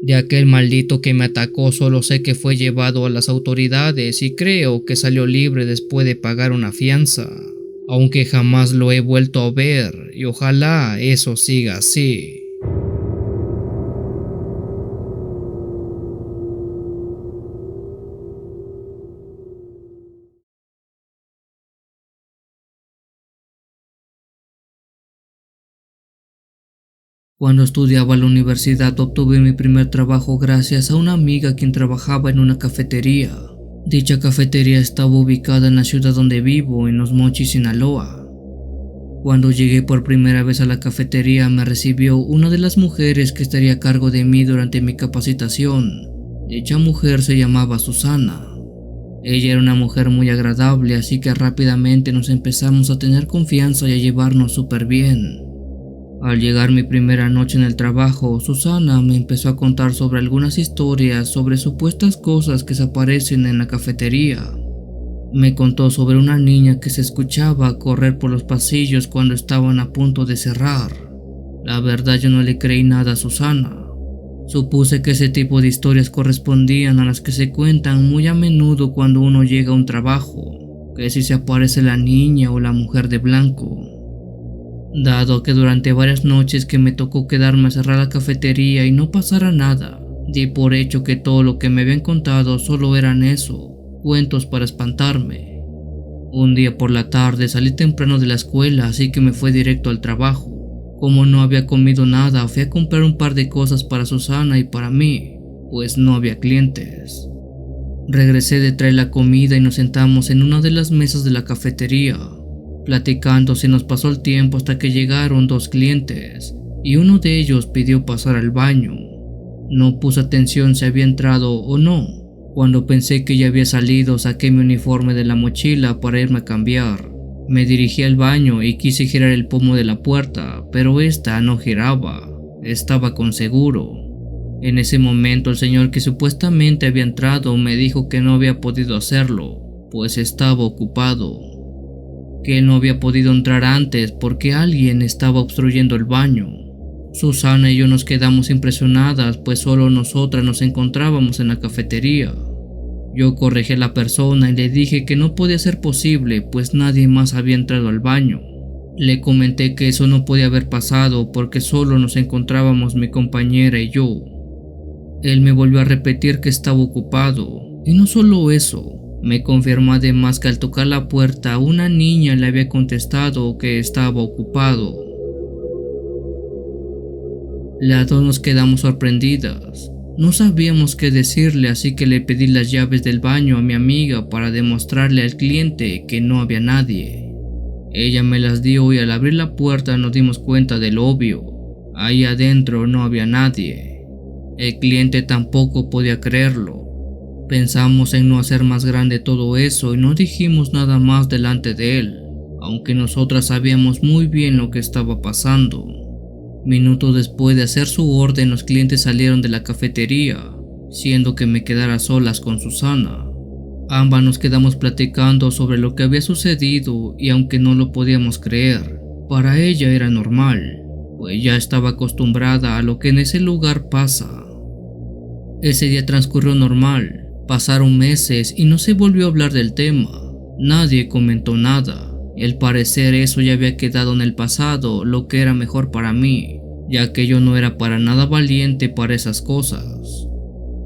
De aquel maldito que me atacó solo sé que fue llevado a las autoridades y creo que salió libre después de pagar una fianza, aunque jamás lo he vuelto a ver y ojalá eso siga así. Cuando estudiaba en la universidad obtuve mi primer trabajo gracias a una amiga quien trabajaba en una cafetería. Dicha cafetería estaba ubicada en la ciudad donde vivo, en Los Mochis, Sinaloa. Cuando llegué por primera vez a la cafetería me recibió una de las mujeres que estaría a cargo de mí durante mi capacitación. Dicha mujer se llamaba Susana. Ella era una mujer muy agradable, así que rápidamente nos empezamos a tener confianza y a llevarnos súper bien. Al llegar mi primera noche en el trabajo, Susana me empezó a contar sobre algunas historias sobre supuestas cosas que se aparecen en la cafetería. Me contó sobre una niña que se escuchaba correr por los pasillos cuando estaban a punto de cerrar. La verdad yo no le creí nada a Susana. Supuse que ese tipo de historias correspondían a las que se cuentan muy a menudo cuando uno llega a un trabajo, que si se aparece la niña o la mujer de blanco. Dado que durante varias noches que me tocó quedarme a cerrar la cafetería y no pasara nada, di por hecho que todo lo que me habían contado solo eran eso, cuentos para espantarme. Un día por la tarde salí temprano de la escuela, así que me fui directo al trabajo. Como no había comido nada, fui a comprar un par de cosas para Susana y para mí, pues no había clientes. Regresé de traer la comida y nos sentamos en una de las mesas de la cafetería. Platicando se nos pasó el tiempo hasta que llegaron dos clientes y uno de ellos pidió pasar al baño. No puse atención si había entrado o no. Cuando pensé que ya había salido, saqué mi uniforme de la mochila para irme a cambiar. Me dirigí al baño y quise girar el pomo de la puerta, pero esta no giraba. Estaba con seguro. En ese momento el señor que supuestamente había entrado me dijo que no había podido hacerlo, pues estaba ocupado. Que él no había podido entrar antes porque alguien estaba obstruyendo el baño. Susana y yo nos quedamos impresionadas, pues solo nosotras nos encontrábamos en la cafetería. Yo corregí a la persona y le dije que no podía ser posible, pues nadie más había entrado al baño. Le comenté que eso no podía haber pasado porque solo nos encontrábamos mi compañera y yo. Él me volvió a repetir que estaba ocupado, y no solo eso, me confirmó además que al tocar la puerta una niña le había contestado que estaba ocupado. Las dos nos quedamos sorprendidas. No sabíamos qué decirle, así que le pedí las llaves del baño a mi amiga para demostrarle al cliente que no había nadie. Ella me las dio y al abrir la puerta nos dimos cuenta del obvio. Ahí adentro no había nadie. El cliente tampoco podía creerlo. Pensamos en no hacer más grande todo eso y no dijimos nada más delante de él, aunque nosotras sabíamos muy bien lo que estaba pasando. Minutos después de hacer su orden, los clientes salieron de la cafetería, siendo que me quedara a solas con Susana. Ambas nos quedamos platicando sobre lo que había sucedido y aunque no lo podíamos creer, para ella era normal, pues ya estaba acostumbrada a lo que en ese lugar pasa. Ese día transcurrió normal, pasaron meses y no se volvió a hablar del tema. Nadie comentó nada. Al parecer eso ya había quedado en el pasado, lo que era mejor para mí, ya que yo no era para nada valiente para esas cosas.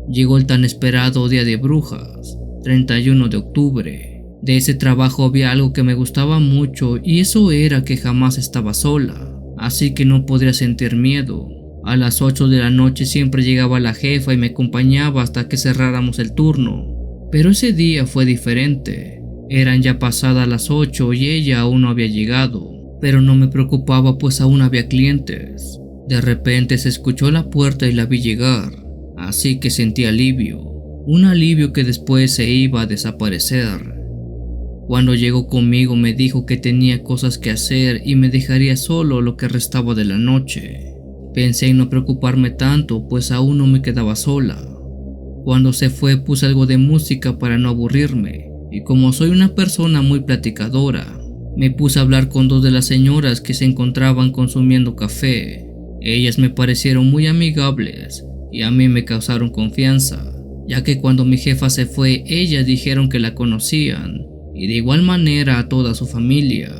Llegó el tan esperado Día de Brujas, 31 de octubre. De ese trabajo había algo que me gustaba mucho y eso era que jamás estaba sola, así que no podría sentir miedo. A las 8 de la noche siempre llegaba la jefa y me acompañaba hasta que cerráramos el turno, pero ese día fue diferente. Eran ya pasadas las 8 y ella aún no había llegado, pero no me preocupaba pues aún había clientes. De repente se escuchó la puerta y la vi llegar, así que sentí alivio, un alivio que después se iba a desaparecer. Cuando llegó conmigo me dijo que tenía cosas que hacer y me dejaría solo lo que restaba de la noche. Pensé en no preocuparme tanto pues aún no me quedaba sola. Cuando se fue puse algo de música para no aburrirme. Y como soy una persona muy platicadora, me puse a hablar con dos de las señoras que se encontraban consumiendo café. Ellas me parecieron muy amigables y a mí me causaron confianza, ya que cuando mi jefa se fue, ellas dijeron que la conocían y de igual manera a toda su familia.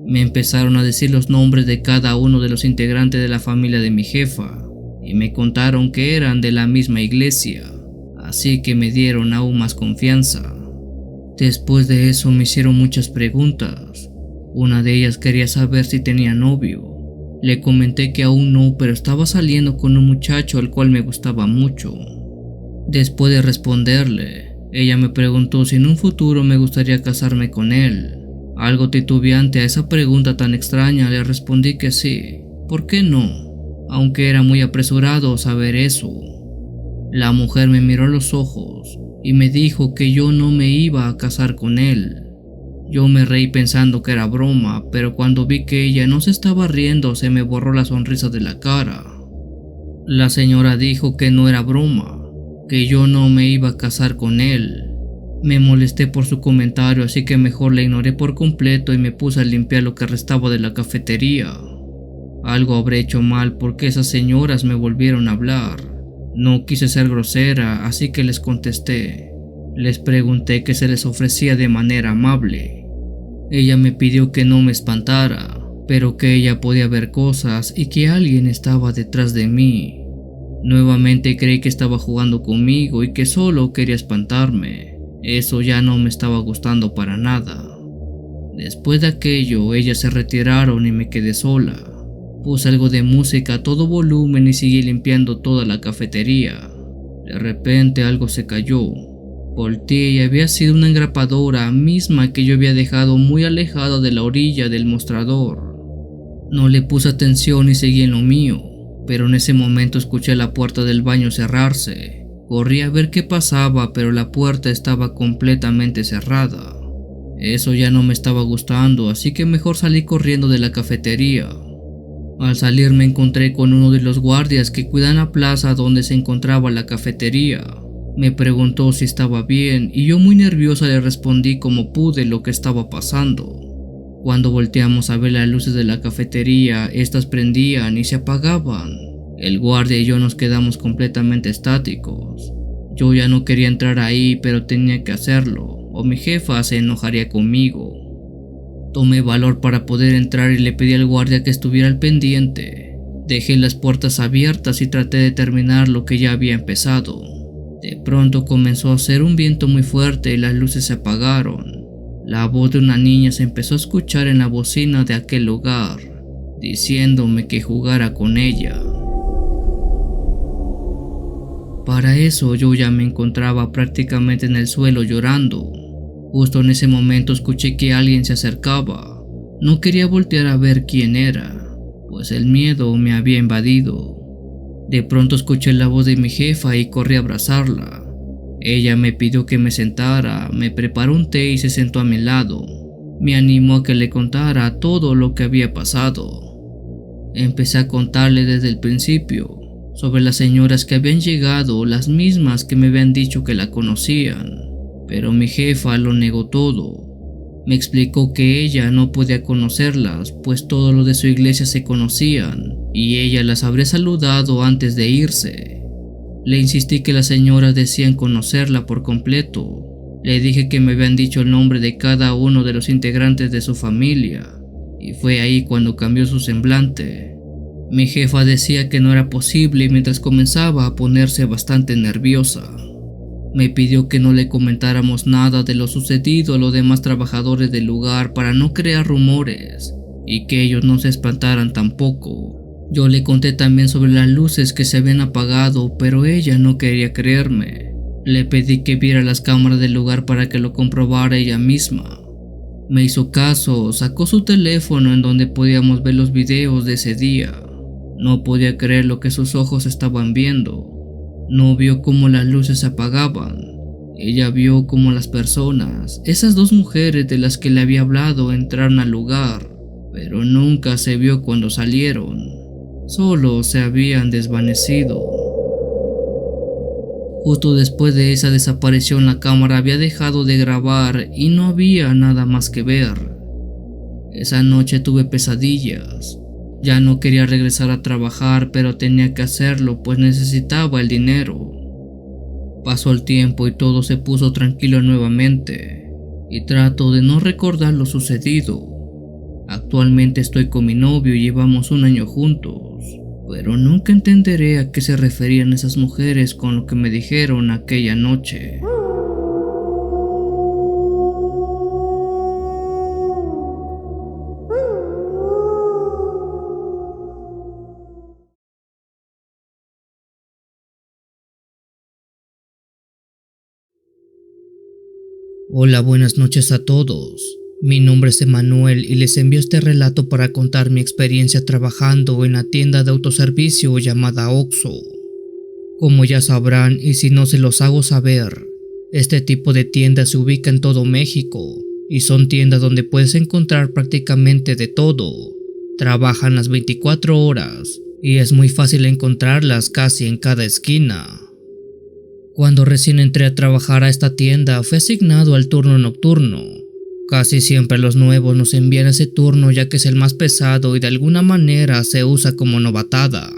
Me empezaron a decir los nombres de cada uno de los integrantes de la familia de mi jefa y me contaron que eran de la misma iglesia, así que me dieron aún más confianza. Después de eso me hicieron muchas preguntas. Una de ellas quería saber si tenía novio. Le comenté que aún no, pero estaba saliendo con un muchacho al cual me gustaba mucho. Después de responderle, ella me preguntó si en un futuro me gustaría casarme con él. Algo titubeante a esa pregunta tan extraña le respondí que sí. ¿Por qué no? Aunque era muy apresurado saber eso. La mujer me miró a los ojos y me dijo que yo no me iba a casar con él. Yo me reí pensando que era broma, pero cuando vi que ella no se estaba riendo se me borró la sonrisa de la cara. La señora dijo que no era broma, que yo no me iba a casar con él. Me molesté por su comentario, así que mejor la ignoré por completo y me puse a limpiar lo que restaba de la cafetería. Algo habré hecho mal porque esas señoras me volvieron a hablar. No quise ser grosera, así que les contesté. Les pregunté qué se les ofrecía de manera amable. Ella me pidió que no me espantara, pero que ella podía ver cosas y que alguien estaba detrás de mí. Nuevamente creí que estaba jugando conmigo y que solo quería espantarme. Eso ya no me estaba gustando para nada. Después de aquello, ellas se retiraron y me quedé sola. Puse algo de música a todo volumen y seguí limpiando toda la cafetería. De repente algo se cayó. Volteé y había sido una engrapadora misma que yo había dejado muy alejada de la orilla del mostrador. No le puse atención y seguí en lo mío, pero en ese momento escuché la puerta del baño cerrarse. Corrí a ver qué pasaba, pero la puerta estaba completamente cerrada. Eso ya no me estaba gustando, así que mejor salí corriendo de la cafetería. Al salir me encontré con uno de los guardias que cuidan la plaza donde se encontraba la cafetería. Me preguntó si estaba bien y yo muy nerviosa le respondí como pude lo que estaba pasando. Cuando volteamos a ver las luces de la cafetería, estas prendían y se apagaban. El guardia y yo nos quedamos completamente estáticos. Yo ya no quería entrar ahí, pero tenía que hacerlo, o mi jefa se enojaría conmigo. Tomé valor para poder entrar y le pedí al guardia que estuviera al pendiente. Dejé las puertas abiertas y traté de terminar lo que ya había empezado. De pronto comenzó a hacer un viento muy fuerte y las luces se apagaron. La voz de una niña se empezó a escuchar en la bocina de aquel lugar, diciéndome que jugara con ella. Para eso yo ya me encontraba prácticamente en el suelo llorando. Justo en ese momento escuché que alguien se acercaba. No quería voltear a ver quién era, pues el miedo me había invadido. De pronto escuché la voz de mi jefa y corrí a abrazarla. Ella me pidió que me sentara, me preparó un té y se sentó a mi lado. Me animó a que le contara todo lo que había pasado. Empecé a contarle desde el principio sobre las señoras que habían llegado, las mismas que me habían dicho que la conocían, pero mi jefa lo negó todo. Me explicó que ella no podía conocerlas, pues todos los de su iglesia se conocían y ella las habría saludado antes de irse. Le insistí que las señoras decían conocerla por completo. Le dije que me habían dicho el nombre de cada uno de los integrantes de su familia, y fue ahí cuando cambió su semblante. Mi jefa decía que no era posible mientras comenzaba a ponerse bastante nerviosa. Me pidió que no le comentáramos nada de lo sucedido a los demás trabajadores del lugar para no crear rumores y que ellos no se espantaran tampoco. Yo le conté también sobre las luces que se habían apagado, pero ella no quería creerme. Le pedí que viera las cámaras del lugar para que lo comprobara ella misma. Me hizo caso, sacó su teléfono en donde podíamos ver los videos de ese día. No podía creer lo que sus ojos estaban viendo. No vio cómo las luces se apagaban. Ella vio cómo las personas, esas dos mujeres de las que le había hablado, entraron al lugar, pero nunca se vio cuando salieron. Solo se habían desvanecido. Justo después de esa desaparición la cámara había dejado de grabar y no había nada más que ver. Esa noche tuve pesadillas. Ya no quería regresar a trabajar, pero tenía que hacerlo pues necesitaba el dinero. Pasó el tiempo y todo se puso tranquilo nuevamente, y trato de no recordar lo sucedido. Actualmente estoy con mi novio y llevamos 1 año juntos, pero nunca entenderé a qué se referían esas mujeres con lo que me dijeron aquella noche. Hola, buenas noches a todos. Mi nombre es Emanuel y les envío este relato para contar mi experiencia trabajando en la tienda de autoservicio llamada Oxxo. Como ya sabrán, y si no se los hago saber, este tipo de tiendas se ubica en todo México y son tiendas donde puedes encontrar prácticamente de todo. Trabajan las 24 horas y es muy fácil encontrarlas casi en cada esquina. Cuando recién entré a trabajar a esta tienda fui asignado al turno nocturno. Casi siempre los nuevos nos envían ese turno ya que es el más pesado y de alguna manera se usa como novatada.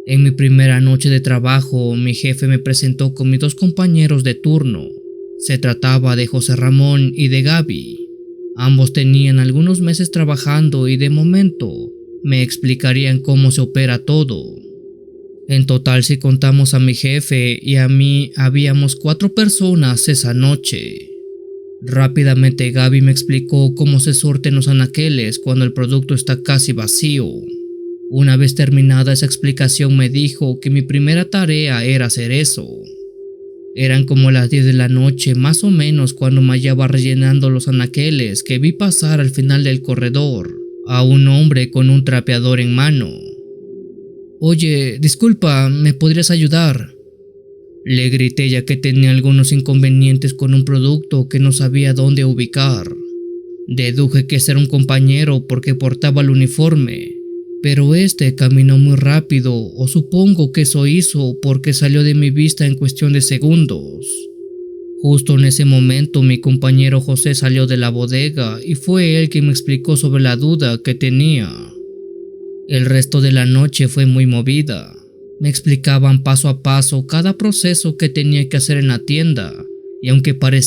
En mi primera noche de trabajo, mi jefe me presentó con mis 2 compañeros de turno. Se trataba de José Ramón y de Gaby. Ambos tenían algunos meses trabajando y de momento me explicarían cómo se opera todo. En total, si contamos a mi jefe y a mí, habíamos 4 personas esa noche. Rápidamente Gaby me explicó cómo se surten los anaqueles cuando el producto está casi vacío. Una vez terminada esa explicación me dijo que mi primera tarea era hacer eso. Eran como las 10 de la noche más o menos cuando me hallaba rellenando los anaqueles que vi pasar al final del corredor a un hombre con un trapeador en mano. «Oye, disculpa, ¿me podrías ayudar?», le grité ya que tenía algunos inconvenientes con un producto que no sabía dónde ubicar. Deduje que ese era un compañero porque portaba el uniforme, pero este caminó muy rápido, o supongo que eso hizo porque salió de mi vista en cuestión de segundos. Justo en ese momento mi compañero José salió de la bodega y fue él quien me explicó sobre la duda que tenía. El resto de la noche fue muy movida. Me explicaban paso a paso cada proceso que tenía que hacer en la tienda, y aunque parecía